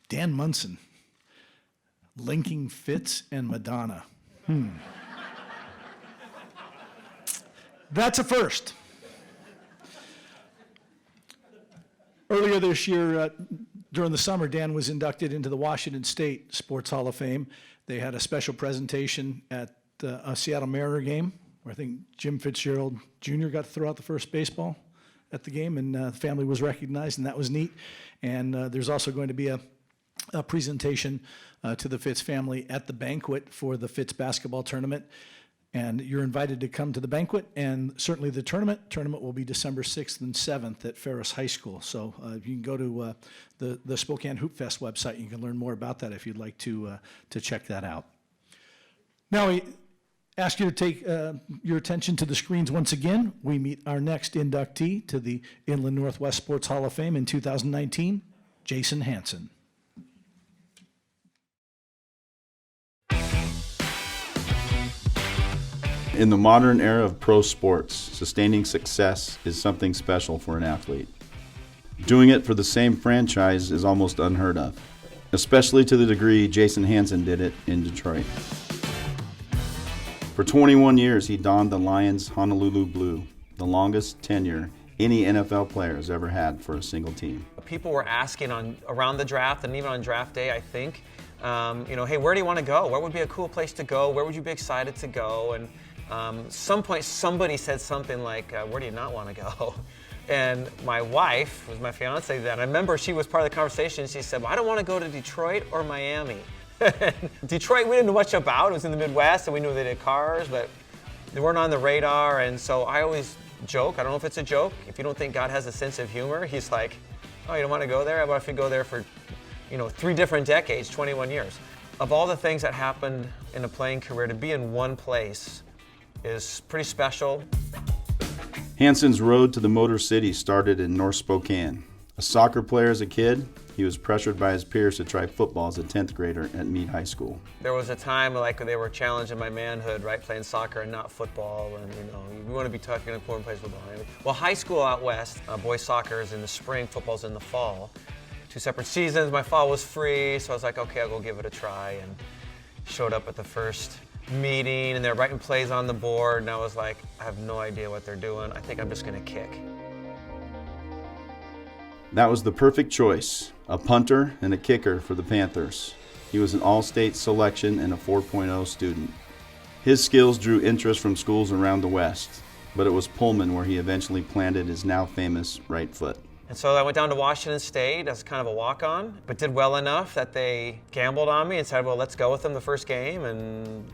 Dan Munson, linking Fitz and Madonna. That's a first. Earlier this year, during the summer, Dan was inducted into the Washington State Sports Hall of Fame. They had a special presentation at a Seattle Mariner game where I think Jim Fitzgerald Jr. got to throw out the first baseball at the game, and the family was recognized, and that was neat. And there's also going to be a presentation to the Fitz family at the banquet for the Fitz basketball tournament. And you're invited to come to the banquet, and certainly the tournament. Tournament will be December 6th and 7th at Ferris High School. So you can go to the Spokane Hoop Fest website. You can learn more about that if you'd like to check that out. Now we ask you to take your attention to the screens once again. We meet our next inductee to the Inland Northwest Sports Hall of Fame in 2019, Jason Hansen. In the modern era of pro sports, sustaining success is something special for an athlete. Doing it for the same franchise is almost unheard of, especially to the degree Jason Hansen did it in Detroit. For 21 years, he donned the Lions Honolulu blue, the longest tenure any NFL player has ever had for a single team. People were asking around the draft and even on draft day, I think, hey, where do you want to go? Where would be a cool place to go? Where would you be excited to go? And some point somebody said something like, where do you not want to go? And my wife was my fiance then. I remember she was part of the conversation. She said, well, I don't want to go to Detroit or Miami. Detroit, we didn't know much about. It was in the Midwest, and we knew they did cars, but they weren't on the radar. And so I always joke, I don't know if it's a joke, if you don't think God has a sense of humor, he's like, oh, you don't want to go there? How about if you go there for 3 different decades, 21 years? Of all the things that happened in a playing career, to be in one place is pretty special. Hansen's road to the Motor City started in North Spokane. A soccer player as a kid, he was pressured by his peers to try football as a 10th grader at Meade High School. There was a time like they were challenging my manhood, right, playing soccer and not football, and you want to be tough, you're going to go and play football. Well, high school out west, boys soccer is in the spring, football's in the fall. 2 separate seasons, my fall was free, so I was like, okay, I'll go give it a try, and showed up at the first meeting, and they're writing plays on the board, and I was like, I have no idea what they're doing. I think I'm just going to kick. That was the perfect choice, a punter and a kicker for the Panthers. He was an all-state selection and a 4.0 student. His skills drew interest from schools around the West, but it was Pullman where he eventually planted his now famous right foot. And so I went down to Washington State as kind of a walk-on, but did well enough that they gambled on me and said, well, let's go with them the first game, and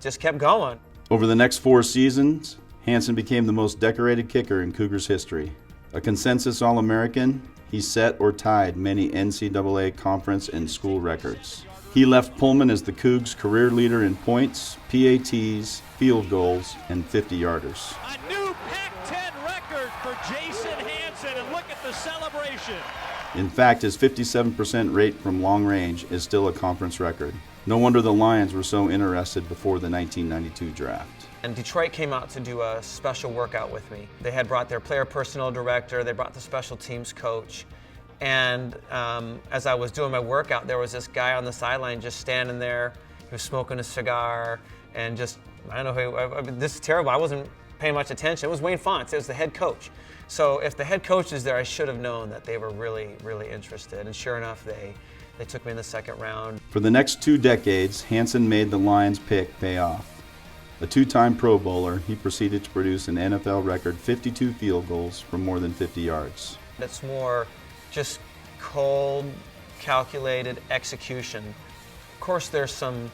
just kept going. Over the next 4 seasons, Hansen became the most decorated kicker in Cougars history. A consensus All-American, he set or tied many NCAA conference and school records. He left Pullman as the Cougs' career leader in points, PATs, field goals, and 50-yarders. A new Pac-10 record for Jason Hansen, and look at the celebration. In fact, his 57% rate from long range is still a conference record. No wonder the Lions were so interested before the 1992 draft. And Detroit came out to do a special workout with me. They had brought their player personnel director, they brought the special teams coach, and as I was doing my workout, there was this guy on the sideline just standing there. He was smoking a cigar, and just, I don't know, this is terrible. I wasn't paying much attention. It was Wayne Fonts, it was the head coach. So if the head coach is there, I should have known that they were really, really interested. And sure enough, they took me in the second round. For the next 2 decades, Hansen made the Lions' pick pay off. A 2-time Pro Bowler, he proceeded to produce an NFL record 52 field goals from more than 50 yards. It's more just cold, calculated execution. Of course, there's some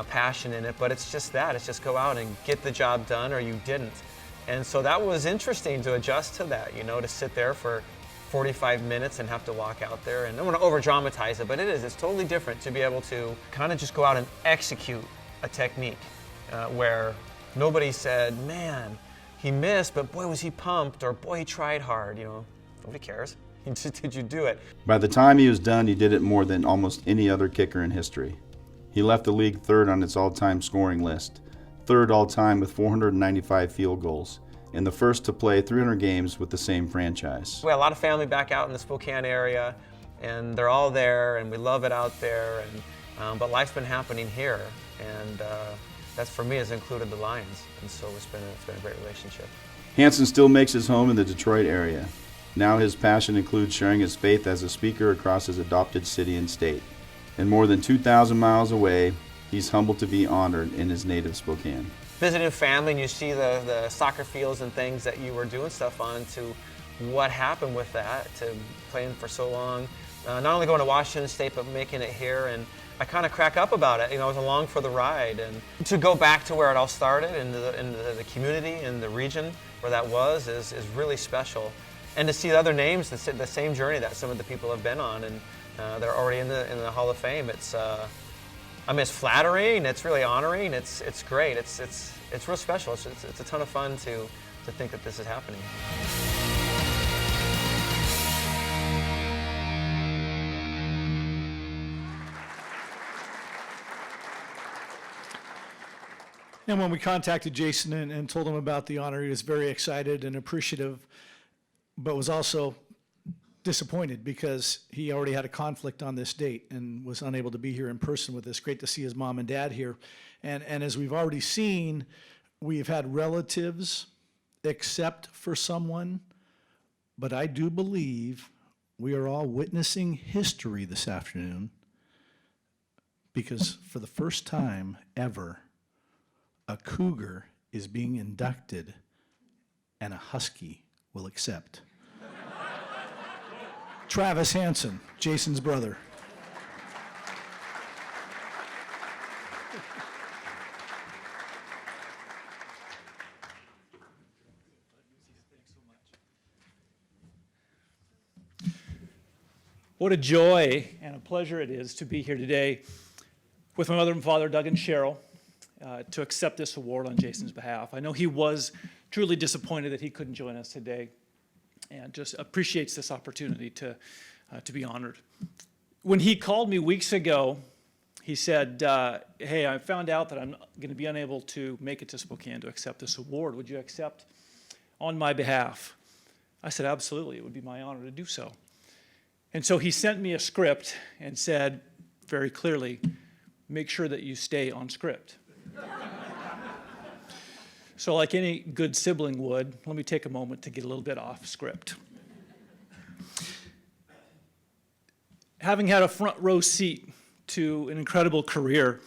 passion in it, but it's just that. It's just go out and get the job done, or you didn't. And so that was interesting to adjust to that, you know, to sit there for 45 minutes and have to walk out there. And I don't want to over-dramatize it, but it's totally different to be able to kind of just go out and execute a technique where nobody said, man, he missed, but boy, was he pumped, or boy, he tried hard, you know. Nobody cares. Did you do it? By the time he was done, he did it more than almost any other kicker in history. He left the league 3rd on its all-time scoring list, 3rd all-time with 495 field goals, and the first to play 300 games with the same franchise. We have a lot of family back out in the Spokane area, and they're all there, and we love it out there, and but life's been happening here, and that for me has included the Lions, and so it's been a great relationship. Hansen still makes his home in the Detroit area. Now his passion includes sharing his faith as a speaker across his adopted city and state. And more than 2,000 miles away, he's humbled to be honored in his native Spokane. Visiting family and you see the soccer fields and things that you were doing stuff on, to what happened with that, to playing for so long. Not only going to Washington State, but making it here. And I kind of crack up about it. You know, I was along for the ride. And to go back to where it all started, in the community, in the region where that was, is really special. And to see the other names, the same journey that some of the people have been on, and they're already in the Hall of Fame. It's, I mean, it's flattering. It's really honoring. It's great. It's real special. It's a ton of fun to think that this is happening. And when we contacted Jason and told him about the honor, he was very excited and appreciative, but was also disappointed because he already had a conflict on this date and was unable to be here in person with us. Great to see his mom and dad here. And as we've already seen, we've had relatives accept for someone, but I do believe we are all witnessing history this afternoon, because for the first time ever, a Cougar is being inducted and a Husky will accept. Travis Hansen, Jason's brother. What a joy and a pleasure it is to be here today with my mother and father, Doug and Cheryl, to accept this award on Jason's behalf. I know he was truly disappointed that he couldn't join us today, and just appreciates this opportunity to be honored. When he called me weeks ago, he said, hey, I found out that I'm going to be unable to make it to Spokane to accept this award. Would you accept on my behalf? I said, absolutely. It would be my honor to do so. And so he sent me a script and said very clearly, make sure that you stay on script. So like any good sibling would, let me take a moment to get a little bit off script. Having had a front row seat to an incredible career,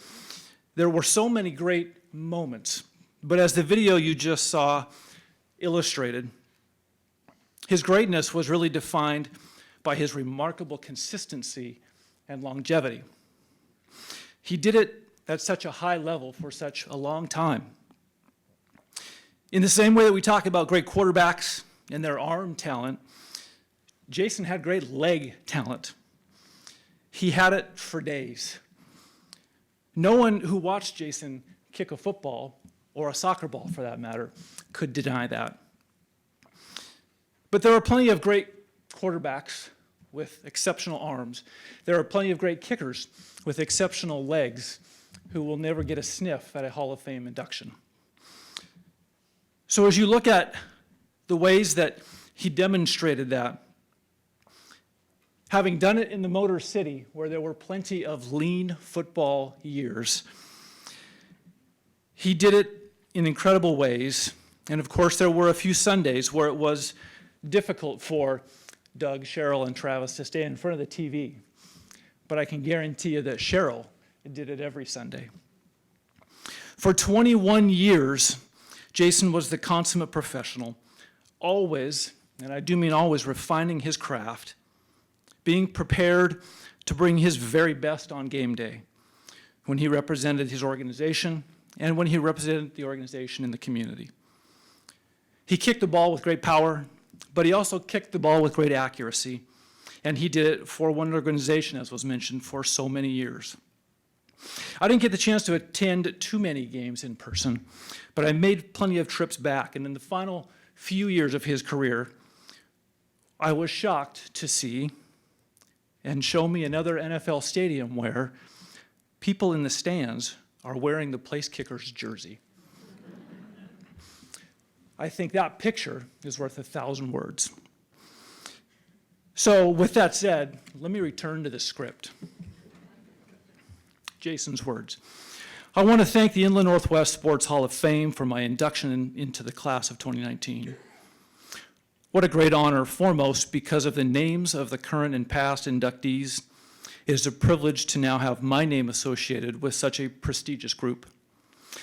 there were so many great moments. But as the video you just saw illustrated, his greatness was really defined by his remarkable consistency and longevity. He did it at such a high level for such a long time. In the same way that we talk about great quarterbacks and their arm talent, Jason had great leg talent. He had it for days. No one who watched Jason kick a football, or a soccer ball for that matter, could deny that. But there are plenty of great quarterbacks with exceptional arms. There are plenty of great kickers with exceptional legs who will never get a sniff at a Hall of Fame induction. So as you look at the ways that he demonstrated that, having done it in the Motor City, where there were plenty of lean football years, he did it in incredible ways. And of course, there were a few Sundays where it was difficult for Doug, Cheryl, and Travis to stay in front of the TV. But I can guarantee you that Cheryl did it every Sunday. For 21 years, Jason was the consummate professional, always, and I do mean always, refining his craft, being prepared to bring his very best on game day when he represented his organization and when he represented the organization in the community. He kicked the ball with great power, but he also kicked the ball with great accuracy, and he did it for one organization, as was mentioned, for so many years. I didn't get the chance to attend too many games in person, but I made plenty of trips back, and in the final few years of his career, I was shocked to see and show me another NFL stadium where people in the stands are wearing the place kicker's jersey. I think that picture is worth 1,000 words. So with that said, let me return to the script. Jason's words. I want to thank the Inland Northwest Sports Hall of Fame for my induction into the class of 2019. What a great honor, foremost because of the names of the current and past inductees. It is a privilege to now have my name associated with such a prestigious group.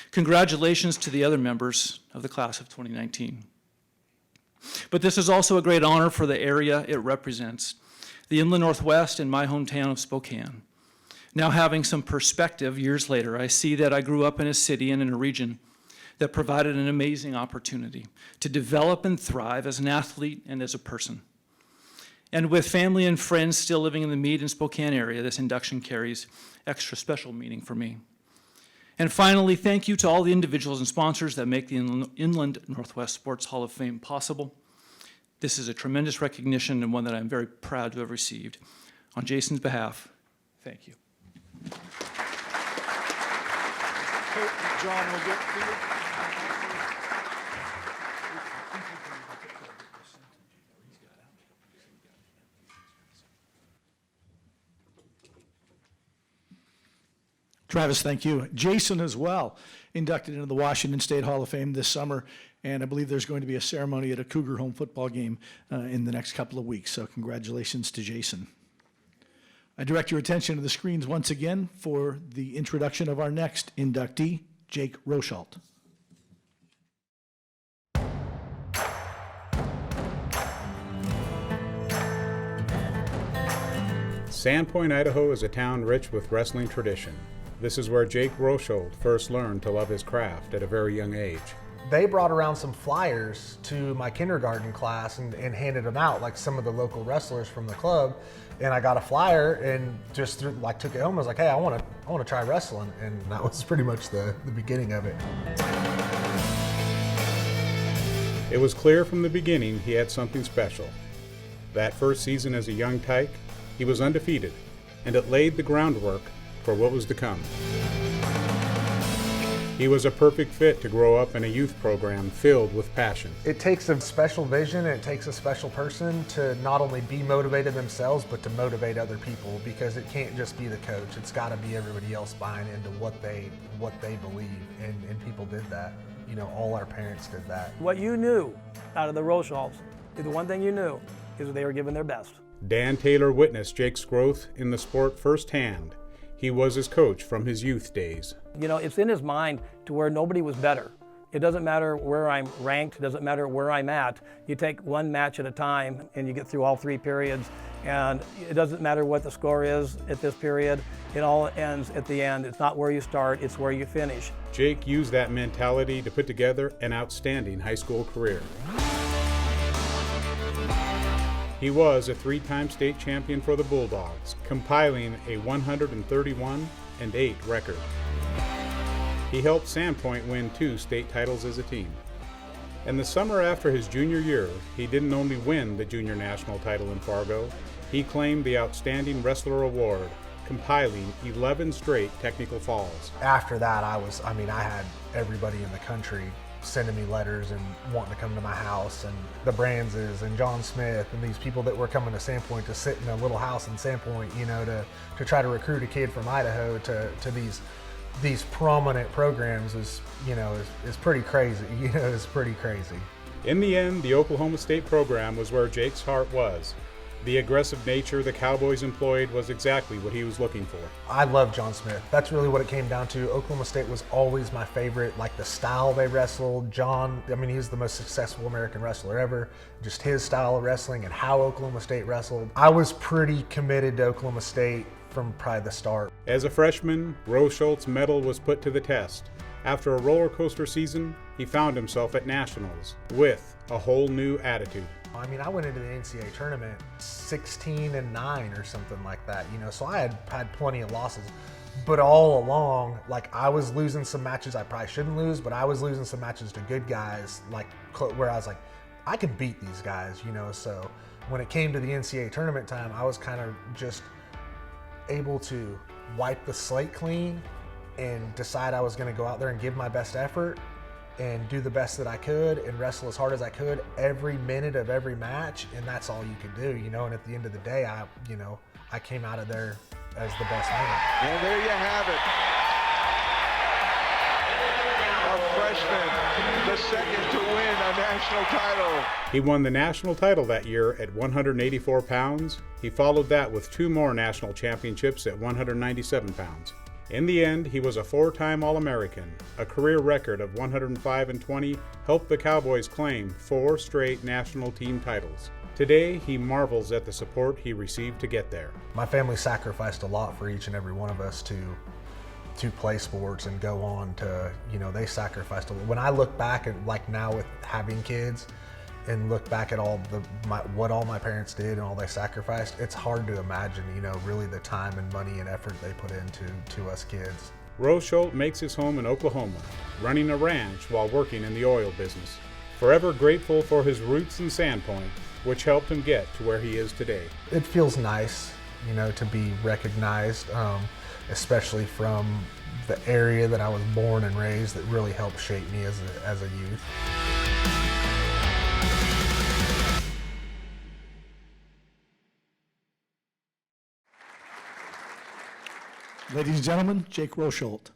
Congratulations to the other members of the class of 2019. But this is also a great honor for the area it represents, the Inland Northwest and my hometown of Spokane. Now having some perspective years later, I see that I grew up in a city and in a region that provided an amazing opportunity to develop and thrive as an athlete and as a person. And with family and friends still living in the Meade and Spokane area, this induction carries extra special meaning for me. And finally, thank you to all the individuals and sponsors that make the Inland Northwest Sports Hall of Fame possible. This is a tremendous recognition and one that I'm very proud to have received. On Jason's behalf, thank you. John will get to you. Travis, thank you. Jason as well, inducted into the Washington State Hall of Fame this summer, and I believe there's going to be a ceremony at a Cougar home football game in the next couple of weeks, so congratulations to Jason. I direct your attention to the screens once again for the introduction of our next inductee, Jake Rochalt. Sandpoint, Idaho is a town rich with wrestling tradition. This is where Jake Rochalt first learned to love his craft at a very young age. They brought around some flyers to my kindergarten class and handed them out, like some of the local wrestlers from the club. And I got a flyer and just took it home. I was like, hey, I want to try wrestling. And that was pretty much the beginning of it. It was clear from the beginning he had something special. That first season as a young tyke, he was undefeated, and it laid the groundwork for what was to come. He was a perfect fit to grow up in a youth program filled with passion. It takes a special vision and it takes a special person to not only be motivated themselves, but to motivate other people, because it can't just be the coach. It's got to be everybody else buying into what they believe, and people did that. You know, all our parents did that. What you knew out of the Rochalts, the one thing you knew is they were giving their best. Dan Taylor witnessed Jake's growth in the sport firsthand. He was his coach from his youth days. You know, it's in his mind to where nobody was better. It doesn't matter where I'm ranked, it doesn't matter where I'm at. You take one match at a time and you get through all 3 periods, and it doesn't matter what the score is at this period. It all ends at the end. It's not where you start, it's where you finish. Jake used that mentality to put together an outstanding high school career. He was a 3-time state champion for the Bulldogs, compiling a 131-8 record. He helped Sandpoint win 2 state titles as a team. And the summer after his junior year, he didn't only win the junior national title in Fargo, he claimed the Outstanding Wrestler Award, compiling 11 straight technical falls. After that, I had everybody in the country sending me letters and wanting to come to my house, and the Branses and John Smith and these people that were coming to Sandpoint to sit in a little house in Sandpoint, you know, to try to recruit a kid from Idaho to these prominent programs is pretty crazy. You know, it's pretty crazy. In the end, the Oklahoma State program was where Jake's heart was. The aggressive nature the Cowboys employed was exactly what he was looking for. I love John Smith. That's really what it came down to. Oklahoma State was always my favorite, like the style they wrestled. John, I mean, he's the most successful American wrestler ever. Just his style of wrestling and how Oklahoma State wrestled. I was pretty committed to Oklahoma State from probably the start. As a freshman, Roschult's mettle was put to the test. After a roller coaster season, he found himself at nationals with a whole new attitude. I mean, I went into the NCAA tournament 16-9 or something like that, you know, so I had plenty of losses. But all along, like, I was losing some matches I probably shouldn't lose, but I was losing some matches to good guys, like, where I was like, I can beat these guys, you know. So when it came to the NCAA tournament time, I was kind of just able to wipe the slate clean and decide I was going to go out there and give my best effort and do the best that I could and wrestle as hard as I could every minute of every match, and that's all you could do, you know. And at the end of the day, I came out of there as the best man. And there you have it. A freshman, the second to win a national title. He won the national title that year at 184 pounds. He followed that with 2 more national championships at 197 pounds. In the end, he was a 4-time All-American. A career record of 105-20 helped the Cowboys claim 4 straight national team titles. Today, he marvels at the support he received to get there. My family sacrificed a lot for each and every one of us to play sports and go on to, you know, they sacrificed a lot. When I look back at, like, now with having kids and look back at what all my parents did and all they sacrificed, it's hard to imagine, you know, really the time and money and effort they put into us kids. Roschult makes his home in Oklahoma, running a ranch while working in the oil business. Forever grateful for his roots in Sandpoint, which helped him get to where he is today. It feels nice, you know, to be recognized, especially from the area that I was born and raised, that really helped shape me as a youth. Ladies and gentlemen, Jake Roschult.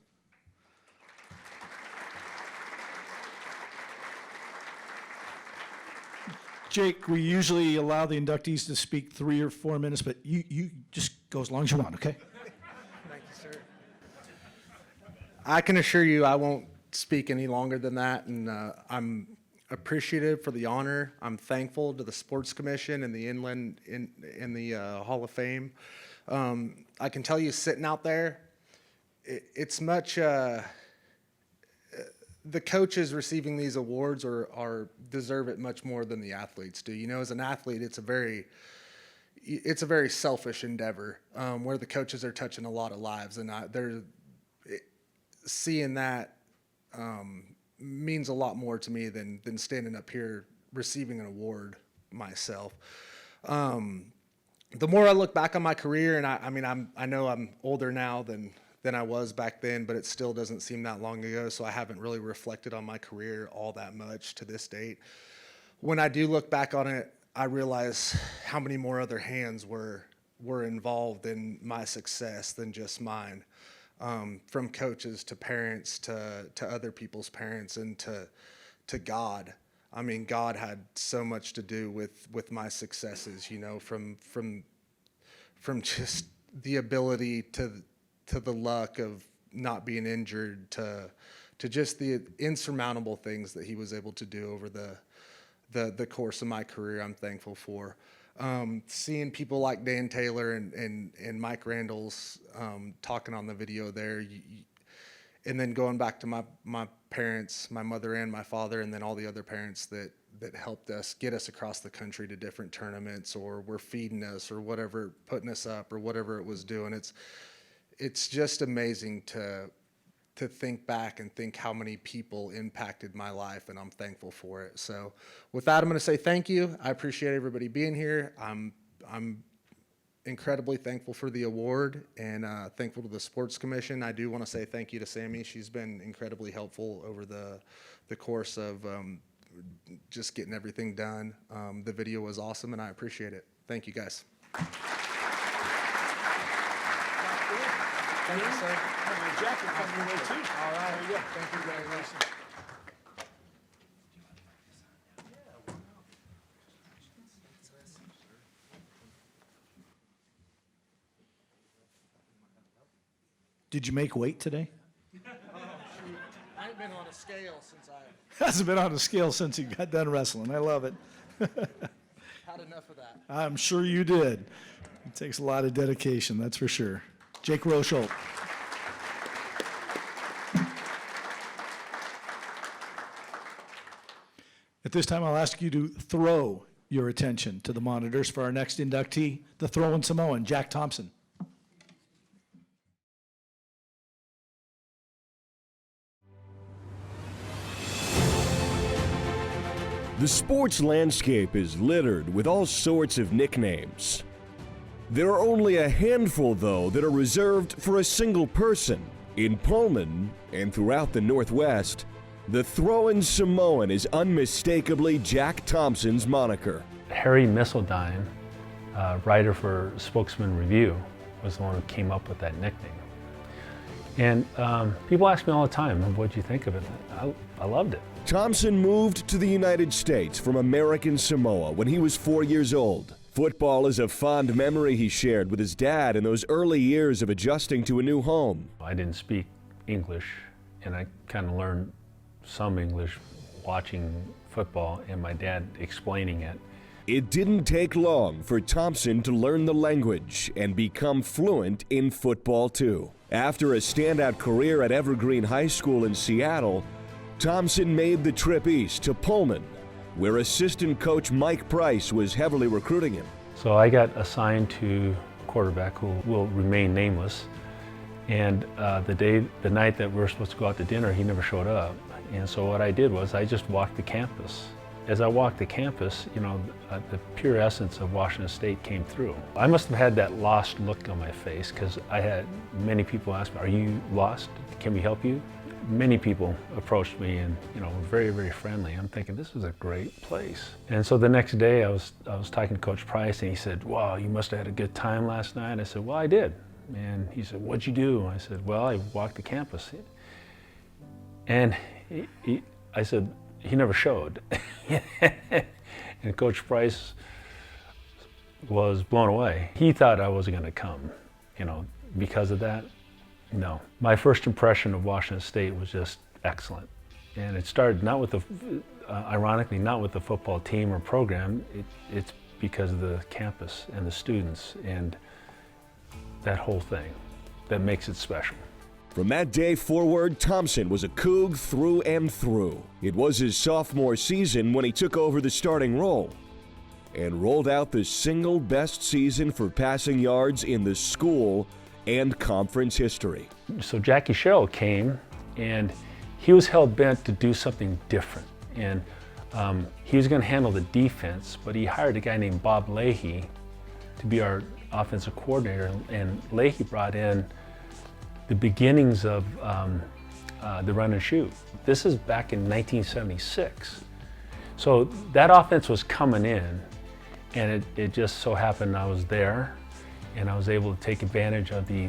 Jake, we usually allow the inductees to speak 3 or 4 minutes, but you just go as long as you want, okay? Thank you, sir. I can assure you I won't speak any longer than that, and I'm appreciative for the honor. I'm thankful to the Sports Commission and the Inland in the Hall of Fame. I can tell you, sitting out there, it's much. The coaches receiving these awards are deserve it much more than the athletes do. You know, as an athlete, it's a very selfish endeavor where the coaches are touching a lot of lives, and seeing that means a lot more to me than standing up here receiving an award myself. The more I look back on my career, and I know I'm older now than I was back then, but it still doesn't seem that long ago, so I haven't really reflected on my career all that much to this date. When I do look back on it, I realize how many more other hands were involved in my success than just mine, from coaches to parents to other people's parents and to God. I mean, God had so much to do with my successes, you know, from just the ability the luck of not being injured to just the insurmountable things that he was able to do over the course of my career. I'm thankful for. Seeing people like Dan Taylor and Mike Randall's talking on the video there, and then going back to my parents, my mother and my father, and then all the other parents that helped us get us across the country to different tournaments, or were feeding us, or whatever, putting us up, or whatever it was doing. It's just amazing to think back and think how many people impacted my life, and I'm thankful for it. So with that, I'm going to say thank you. I appreciate everybody being here. I'm incredibly thankful for the award, and thankful to the Sports Commission. I do want to say thank you to Sammy. She's been incredibly helpful over the course of just getting everything done. The video was awesome, and I appreciate it. Thank you, guys. Thank you, sir. Jack will come your way too. All right. There you go. Thank you very much. Did you make weight today? Oh, shoot. I haven't been on a scale since Hasn't been on a scale since you got done wrestling. I love it. had enough of that. I'm sure you did. It takes a lot of dedication, that's for sure. Jake Rosholt. At this time, I'll ask you to throw your attention to the monitors for our next inductee, the throwing Samoan, Jack Thompson. The sports landscape is littered with all sorts of nicknames. There are only a handful, though, that are reserved for a single person. In Pullman and throughout the Northwest, the throwing Samoan is unmistakably Jack Thompson's moniker. Harry Missildine, writer for Spokesman Review, was the one who came up with that nickname. And people ask me all the time, what'd you think of it? I loved it. Thompson moved to the United States from American Samoa when he was 4 years old. Football is a fond memory he shared with his dad in those early years of adjusting to a new home. I didn't speak English, and I kind of learned some English watching football and my dad explaining it. It didn't take long for Thompson to learn the language and become fluent in football too. After a standout career at Evergreen High School in Seattle, Thompson made the trip east to Pullman, where assistant coach Mike Price was heavily recruiting him. So I got assigned to a quarterback who will remain nameless. And the night that we were supposed to go out to dinner, he never showed up. And so what I did was I just walked the campus. As I walked the campus, you know, the pure essence of Washington State came through. I must have had that lost look on my face because I had many people ask me, are you lost? Can we help you? Many people approached me and, you know, were very, very friendly. I'm thinking, this is a great place. And so the next day I was talking to Coach Price and he said, wow, you must have had a good time last night. I said, well, I did. And he said, what'd you do? I said, well, I walked the campus. And I said, he never showed. And Coach Price was blown away. He thought I wasn't gonna come, you know, because of that. No. My first impression of Washington State was just excellent. And it started not with the, ironically, not with the football team or program, it's because of the campus and the students and that whole thing that makes it special. From that day forward, Thompson was a Coug through and through. It was his sophomore season when he took over the starting role and rolled out the single best season for passing yards in the school and conference history. So Jackie Sherrill came and he was hell-bent to do something different. And he was gonna handle the defense, but he hired a guy named Bob Leahy to be our offensive coordinator. And Leahy brought in the beginnings of the run and shoot. This is back in 1976. So that offense was coming in, and it just so happened I was there, and I was able to take advantage of the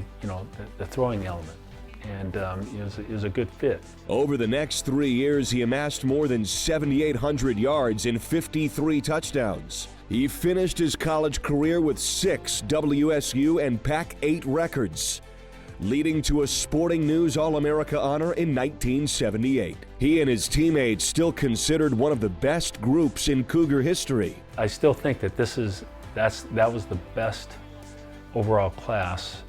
throwing element. And it was a good fit. Over the next 3 years, he amassed more than 7,800 yards and 53 touchdowns. He finished his college career with 6 WSU and Pac-8 records. leading to a Sporting News All-America honor in 1978. He and his teammates still considered one of the best groups in Cougar history. I still think that that was the best overall class,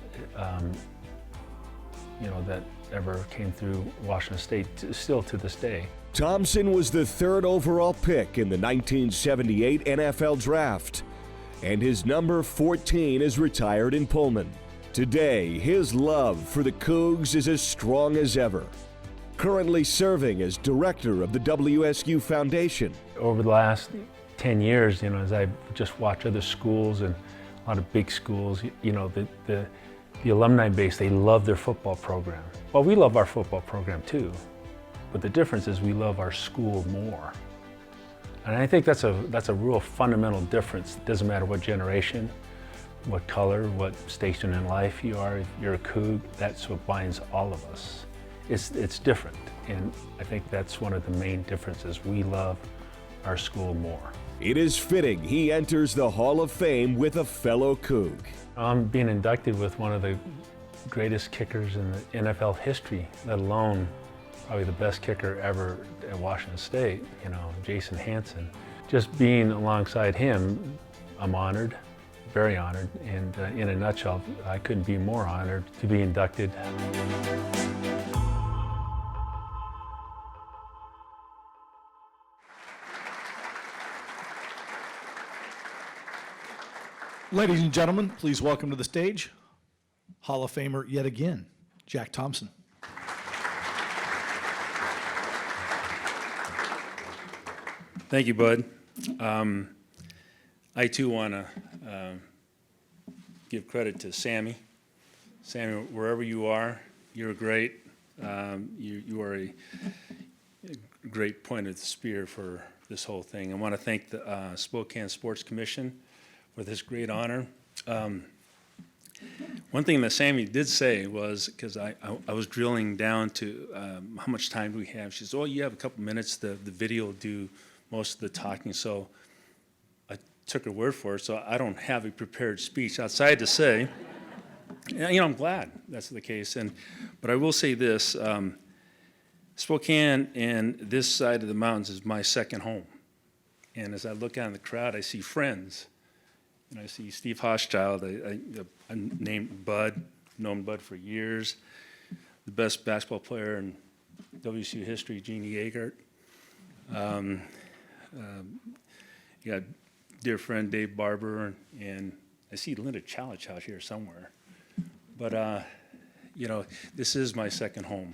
that ever came through Washington State, still to this day. Thompson was the 3rd overall pick in the 1978 NFL Draft, and his number 14 is retired in Pullman. Today, his love for the Cougs is as strong as ever. Currently serving as director of the WSU Foundation. Over the last 10 years, as I just watch other schools and a lot of big schools, the alumni base, they love their football program. Well, we love our football program too, but the difference is we love our school more. And I think that's a real fundamental difference. It doesn't matter what generation, what color, what station in life you are, if you're a Coug, that's what binds all of us. It's different, and I think that's one of the main differences. We love our school more. It is fitting he enters the Hall of Fame with a fellow Coug. I'm being inducted with one of the greatest kickers in the NFL history, let alone probably the best kicker ever at Washington State, Jason Hansen. Just being alongside him, I'm honored, very honored, and in a nutshell, I couldn't be more honored to be inducted. Ladies and gentlemen, please welcome to the stage, Hall of Famer yet again, Jack Thompson. Thank you, Bud. I too want to give credit to Sammy. Sammy, wherever you are, you're great. You are a great point of the spear for this whole thing. I want to thank the Spokane Sports Commission for this great honor. One thing that Sammy did say was, because I was drilling down to how much time do we have, she says, oh, you have a couple minutes, the video will do most of the talking. So I took her word for it, so I don't have a prepared speech outside to say. I'm glad that's the case. But I will say this, Spokane and this side of the mountains is my second home. And as I look out in the crowd, I see friends. And I see Steve Hochschild, I named Bud, known Bud for years, the best basketball player in WSU history, Jeannie Yeagert. You got dear friend Dave Barber, and I see Linda Chalich out here somewhere. But, this is my second home,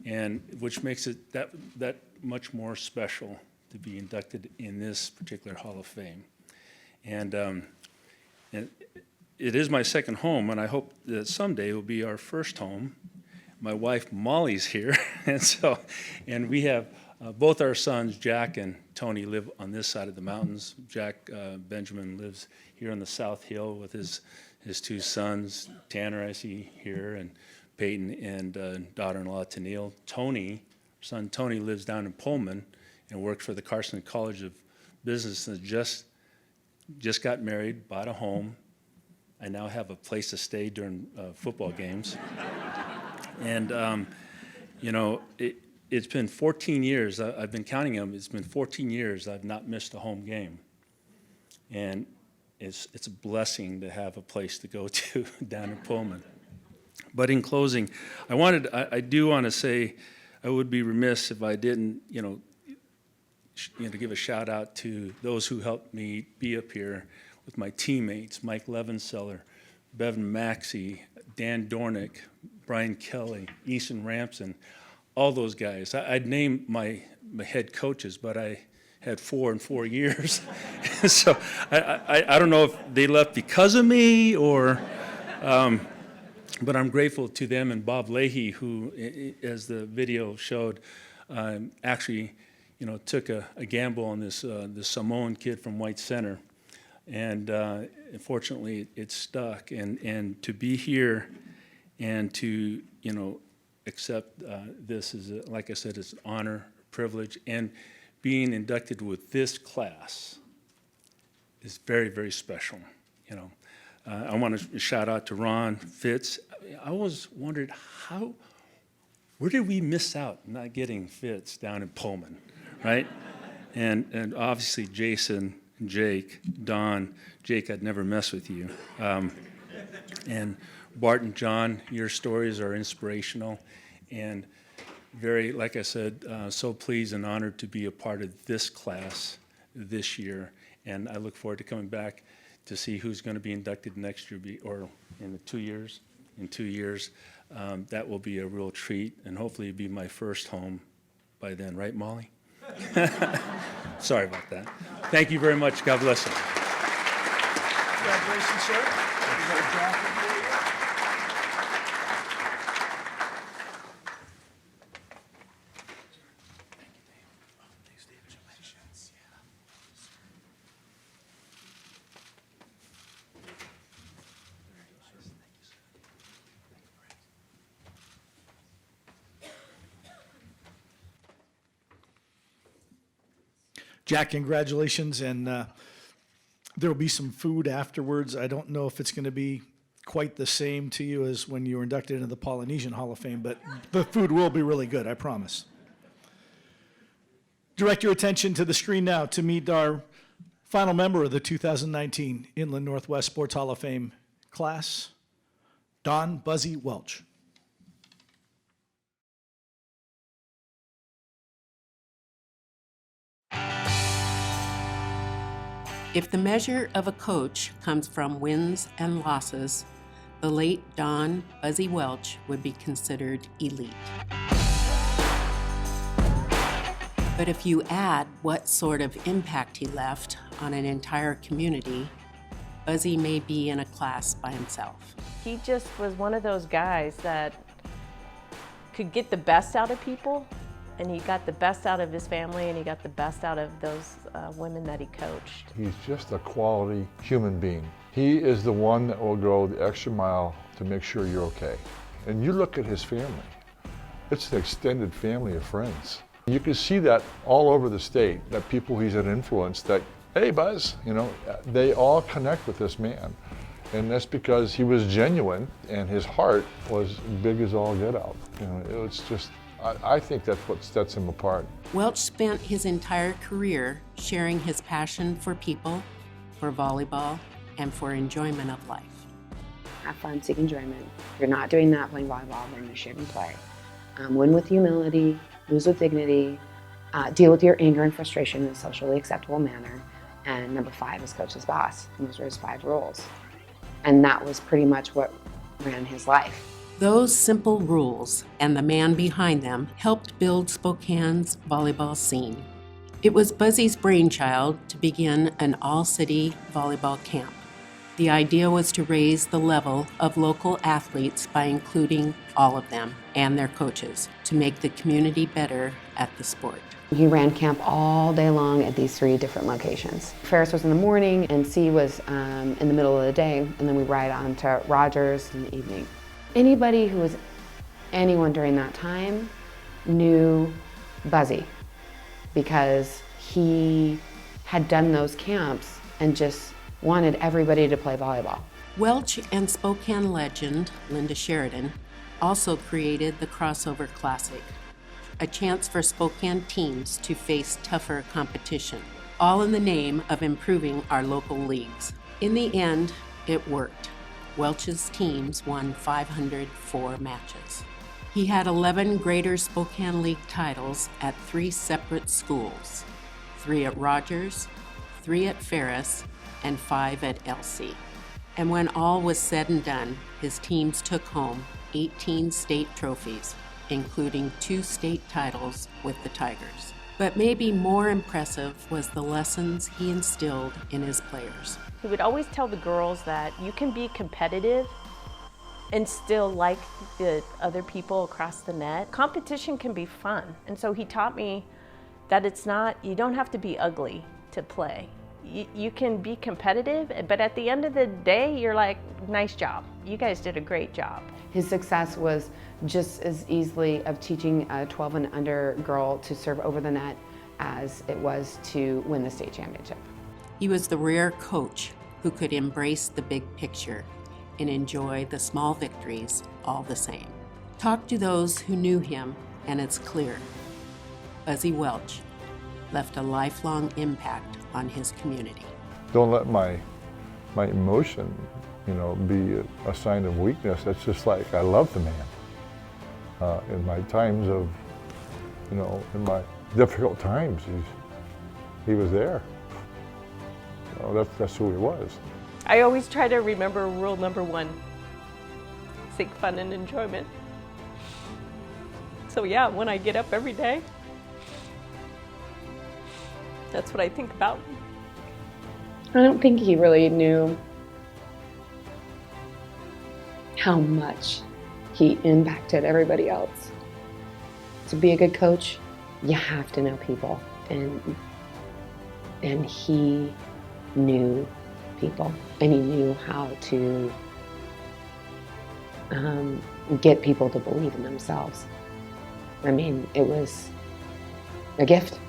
and which makes it that much more special to be inducted in this particular Hall of Fame. And it is my second home, and I hope that someday it will be our first home. My wife Molly's here, and we have both our sons, Jack and Tony, live on this side of the mountains. Jack Benjamin lives here on the South Hill with his two sons, Tanner I see here, and Peyton, and daughter-in-law Tennille. Son Tony lives down in Pullman and works for the Carson College of Business, and just got married, bought a home. I now have a place to stay during football games. And, it's been 14 years. I've been counting them. It's been 14 years I've not missed a home game. And it's a blessing to have a place to go to down in Pullman. But in closing, I do want to say I would be remiss if I didn't, to give a shout out to those who helped me be up here with my teammates, Mike Levenseller, Bevan Maxey, Dan Dornick, Brian Kelly, Easton Ramson, all those guys. I'd name my head coaches, but I had 4 in 4 years. So I don't know if they left because of me or, but I'm grateful to them and Bob Leahy, who, as the video showed, actually, took a gamble on this Samoan kid from White Center, and unfortunately it stuck. And to be here and to accept this is, like I said, it's an honor, privilege, and being inducted with this class is very, very special. I want to shout out to Ron Fitz. I always wondered where did we miss out not getting Fitz down in Pullman, right? And obviously Jason, Jake, Don. Jake, I'd never mess with you. And Bart and John, your stories are inspirational, and very, like I said, so pleased and honored to be a part of this class this year. And I look forward to coming back to see who's going to be inducted next year, or in 2 years. In 2 years, that will be a real treat, and hopefully it'll be my first home by then, right, Molly? Sorry about that. Thank you very much. God bless you. Congratulations, sir. We got a jacket for you. Jack, congratulations, and there will be some food afterwards. I don't know if it's going to be quite the same to you as when you were inducted into the Polynesian Hall of Fame, but the food will be really good, I promise. Direct your attention to the screen now to meet our final member of the 2019 Inland Northwest Sports Hall of Fame class, Don Buzzy Welch. If the measure of a coach comes from wins and losses, the late Don Buzzy Welch would be considered elite. But if you add what sort of impact he left on an entire community, Buzzy may be in a class by himself. He just was one of those guys that could get the best out of people, and he got the best out of his family, and he got the best out of those women that he coached. He's just a quality human being. He is the one that will go the extra mile to make sure you're okay. And you look at his family. It's an extended family of friends. You can see that all over the state, that people he's had influence that, hey Buzz, you know, they all connect with this man. And that's because he was genuine and his heart was big as all get out. You know, it's just, I think that's what sets him apart. Welch spent his entire career sharing his passion for people, for volleyball, and for enjoyment of life. Have fun, seek enjoyment. If you're not doing that playing volleyball, then you shouldn't play. Win with humility, lose with dignity, deal with your anger and frustration in a socially acceptable manner. And number 5 is coach's boss. Those were his 5 rules. And that was pretty much what ran his life. Those simple rules and the man behind them helped build Spokane's volleyball scene. It was Buzzy's brainchild to begin an all-city volleyball camp. The idea was to raise the level of local athletes by including all of them and their coaches to make the community better at the sport. He ran camp all day long at these 3 different locations. Ferris was in the morning and C was in the middle of the day, and then we ride on to Rogers in the evening. Anybody who was anyone during that time knew Buzzy because he had done those camps and just wanted everybody to play volleyball. Welch and Spokane legend Linda Sheridan also created the Crossover Classic, a chance for Spokane teams to face tougher competition, all in the name of improving our local leagues. In the end, it worked. Welch's teams won 504 matches. He had 11 Greater Spokane League titles at 3 separate schools, 3 at Rogers, 3 at Ferris, and 5 at LC. And when all was said and done, his teams took home 18 state trophies, including 2 state titles with the Tigers. But maybe more impressive was the lessons he instilled in his players. He would always tell the girls that you can be competitive and still like the other people across the net. Competition can be fun. And so he taught me that it's not, you don't have to be ugly to play. You can be competitive, but at the end of the day, you're like, nice job. You guys did a great job. His success was just as easily of teaching a 12 and under girl to serve over the net as it was to win the state championship. He was the rare coach who could embrace the big picture and enjoy the small victories all the same. Talk to those who knew him, and it's clear. Buzzy Welch left a lifelong impact on his community. Don't let my emotion, be a sign of weakness. That's just like, I love the man. In my times of, in my difficult times, he was there. That's who he was. I always try to remember rule number 1, seek fun and enjoyment. So yeah, when I get up every day, that's what I think about. I don't think he really knew how much he impacted everybody else. To be a good coach, you have to know people, and he knew people, and he knew how to get people to believe in themselves. I mean, it was a gift.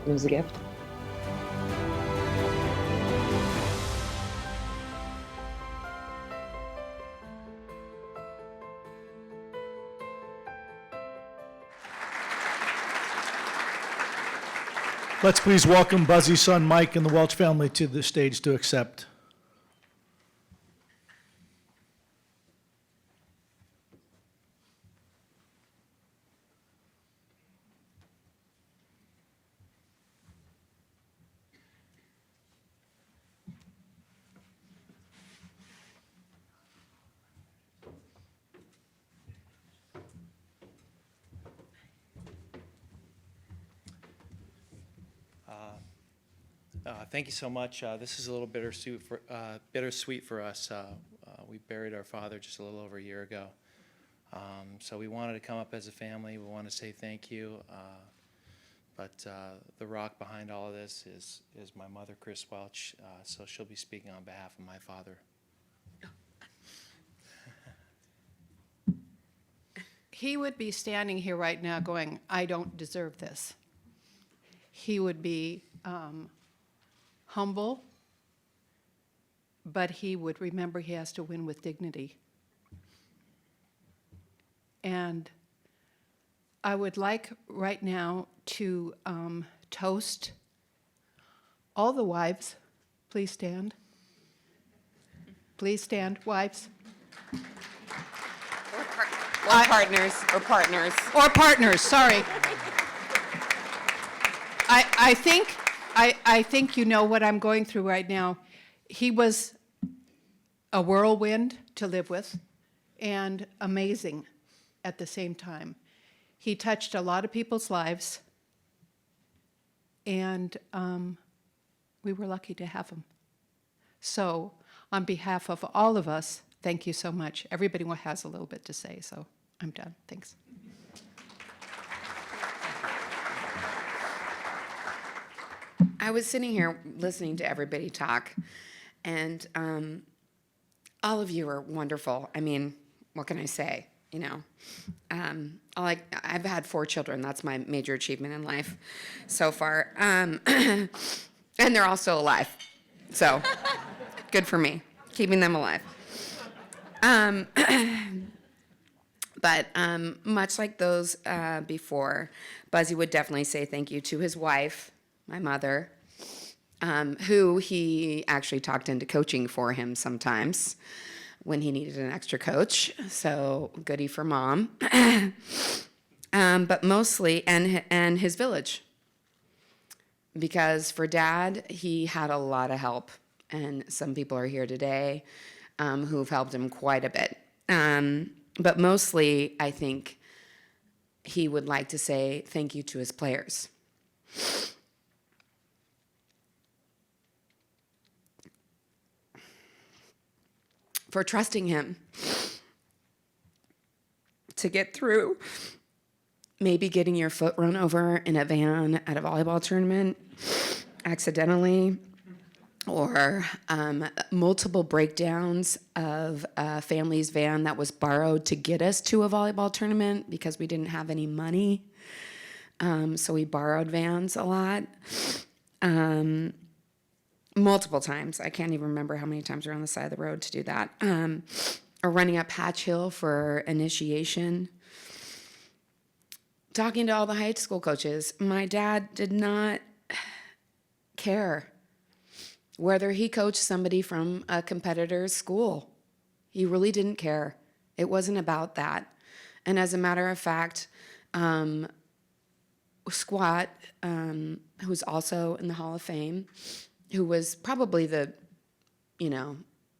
It was a gift. Let's please welcome Buzzy's son Mike and the Welch family to the stage to accept. Thank you so much. This is a little bittersweet for us. We buried our father just a little over a year ago. So we wanted to come up as a family. We want to say thank you. But the rock behind all of this is my mother, Chris Welch. So she'll be speaking on behalf of my father. He would be standing here right now going, I don't deserve this. He would be humble, but he would remember he has to win with dignity. And I would like right now to toast all the wives. Please stand. Please stand, wives. Or partners. Or partners. Or partners, sorry. I think you know what I'm going through right now. He was a whirlwind to live with and amazing at the same time. He touched a lot of people's lives, and we were lucky to have him. So on behalf of all of us, thank you so much. Everybody has a little bit to say, so I'm done. Thanks. I was sitting here listening to everybody talk, and all of you are wonderful. I mean, what can I say? I've had 4 children. That's my major achievement in life so far, and they're all still alive. So good for me, keeping them alive. But much like those before, Buzzy would definitely say thank you to his wife, my mother, who he actually talked into coaching for him sometimes when he needed an extra coach. So goody for mom. But mostly, and his village. Because for Dad, he had a lot of help. And some people are here today who've helped him quite a bit. But mostly, I think he would like to say thank you to his players. For trusting him to get through maybe getting your foot run over in a van at a volleyball tournament accidentally, or multiple breakdowns of a family's van that was borrowed to get us to a volleyball tournament because we didn't have any money. So we borrowed vans a lot. multiple times. I can't even remember how many times we're on the side of the road to do that. Or running up Hatch Hill for initiation. Talking to all the high school coaches. My dad did not care whether he coached somebody from a competitor's school. He really didn't care. It wasn't about that. And as a matter of fact, Squat, who's also in the Hall of Fame, who was probably the, you know,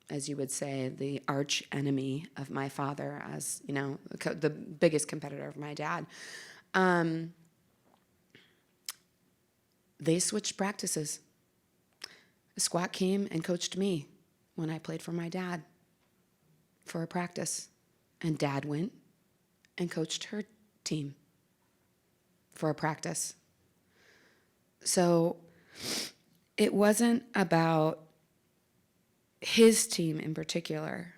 as you would say, the arch enemy of my father, as, you know, the biggest competitor of my dad. They switched practices. Squat came and coached me when I played for my dad for a practice. And Dad went and coached her team for a practice. So it wasn't about his team in particular.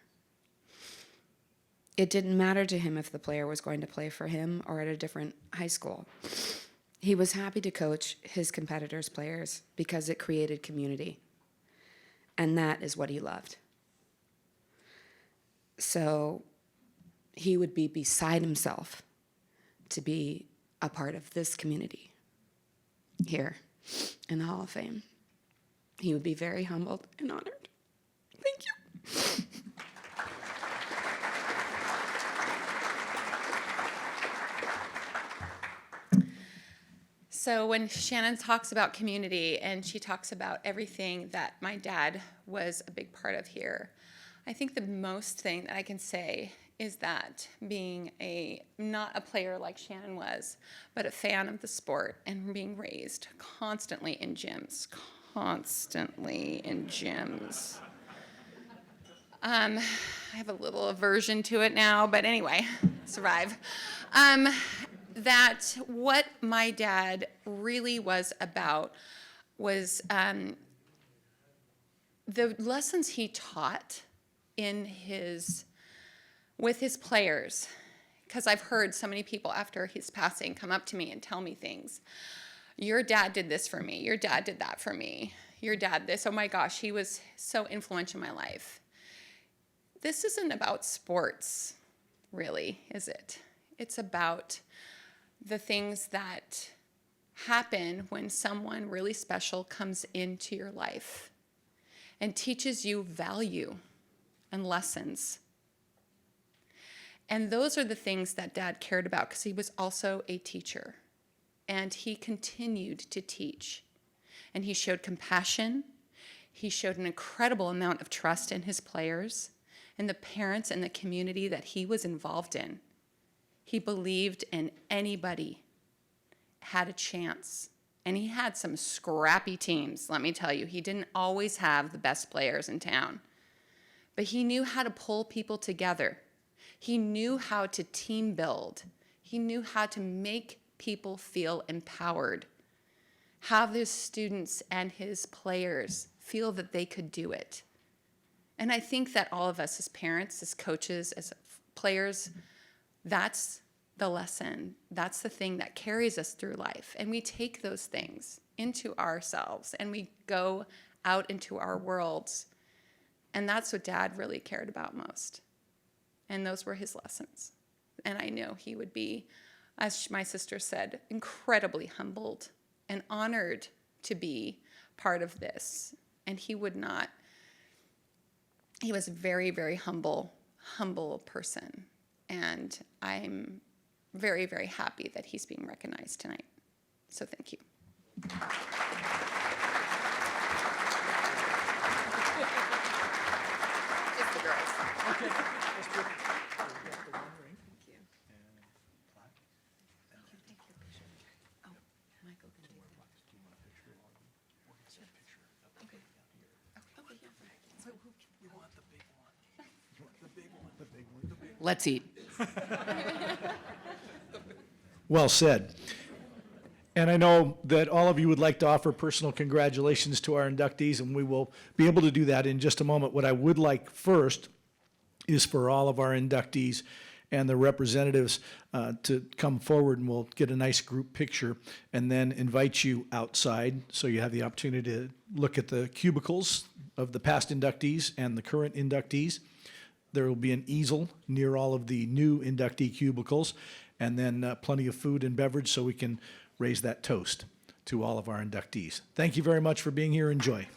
It didn't matter to him if the player was going to play for him or at a different high school. He was happy to coach his competitors' players because it created community. And that is what he loved. So he would be beside himself to be a part of this community here in the Hall of Fame. He would be very humbled and honored. Thank you. So when Shannon talks about community and she talks about everything that my dad was a big part of here, I think the most thing that I can say is that being not a player like Shannon was, but a fan of the sport and being raised constantly in gyms. I have a little aversion to it now, but anyway, survive. That what my dad really was about was the lessons he taught with his players. Because I've heard so many people after his passing come up to me and tell me things. Your dad did this for me. Your dad did that for me. Your dad this. Oh my gosh, he was so influential in my life. This isn't about sports, really, is it? It's about the things that happen when someone really special comes into your life and teaches you value and lessons. And those are the things that Dad cared about because he was also a teacher. And he continued to teach. And he showed compassion. He showed an incredible amount of trust in his players and the parents and the community that he was involved in. He believed in anybody had a chance. And he had some scrappy teams, let me tell you. He didn't always have the best players in town. But he knew how to pull people together. He knew how to team build. He knew how to make people feel empowered. Have his students and his players feel that they could do it. And I think that all of us as parents, as coaches, as players, that's the lesson. That's the thing that carries us through life. And we take those things into ourselves and we go out into our worlds. And that's what Dad really cared about most. And those were his lessons. And I know he would be, as my sister said, incredibly humbled and honored to be part of this. And he was a very, very humble person. And I'm very, very happy that he's being recognized tonight. So thank you. Just the girls. Okay. Let's eat. Well said. And I know that all of you would like to offer personal congratulations to our inductees, and we will be able to do that in just a moment. What I would like first is for all of our inductees and the representatives to come forward, and we'll get a nice group picture and then invite you outside so you have the opportunity to look at the cubicles of the past inductees and the current inductees. There will be an easel near all of the new inductee cubicles, and then plenty of food and beverage so we can raise that toast to all of our inductees. Thank you very much for being here. Enjoy.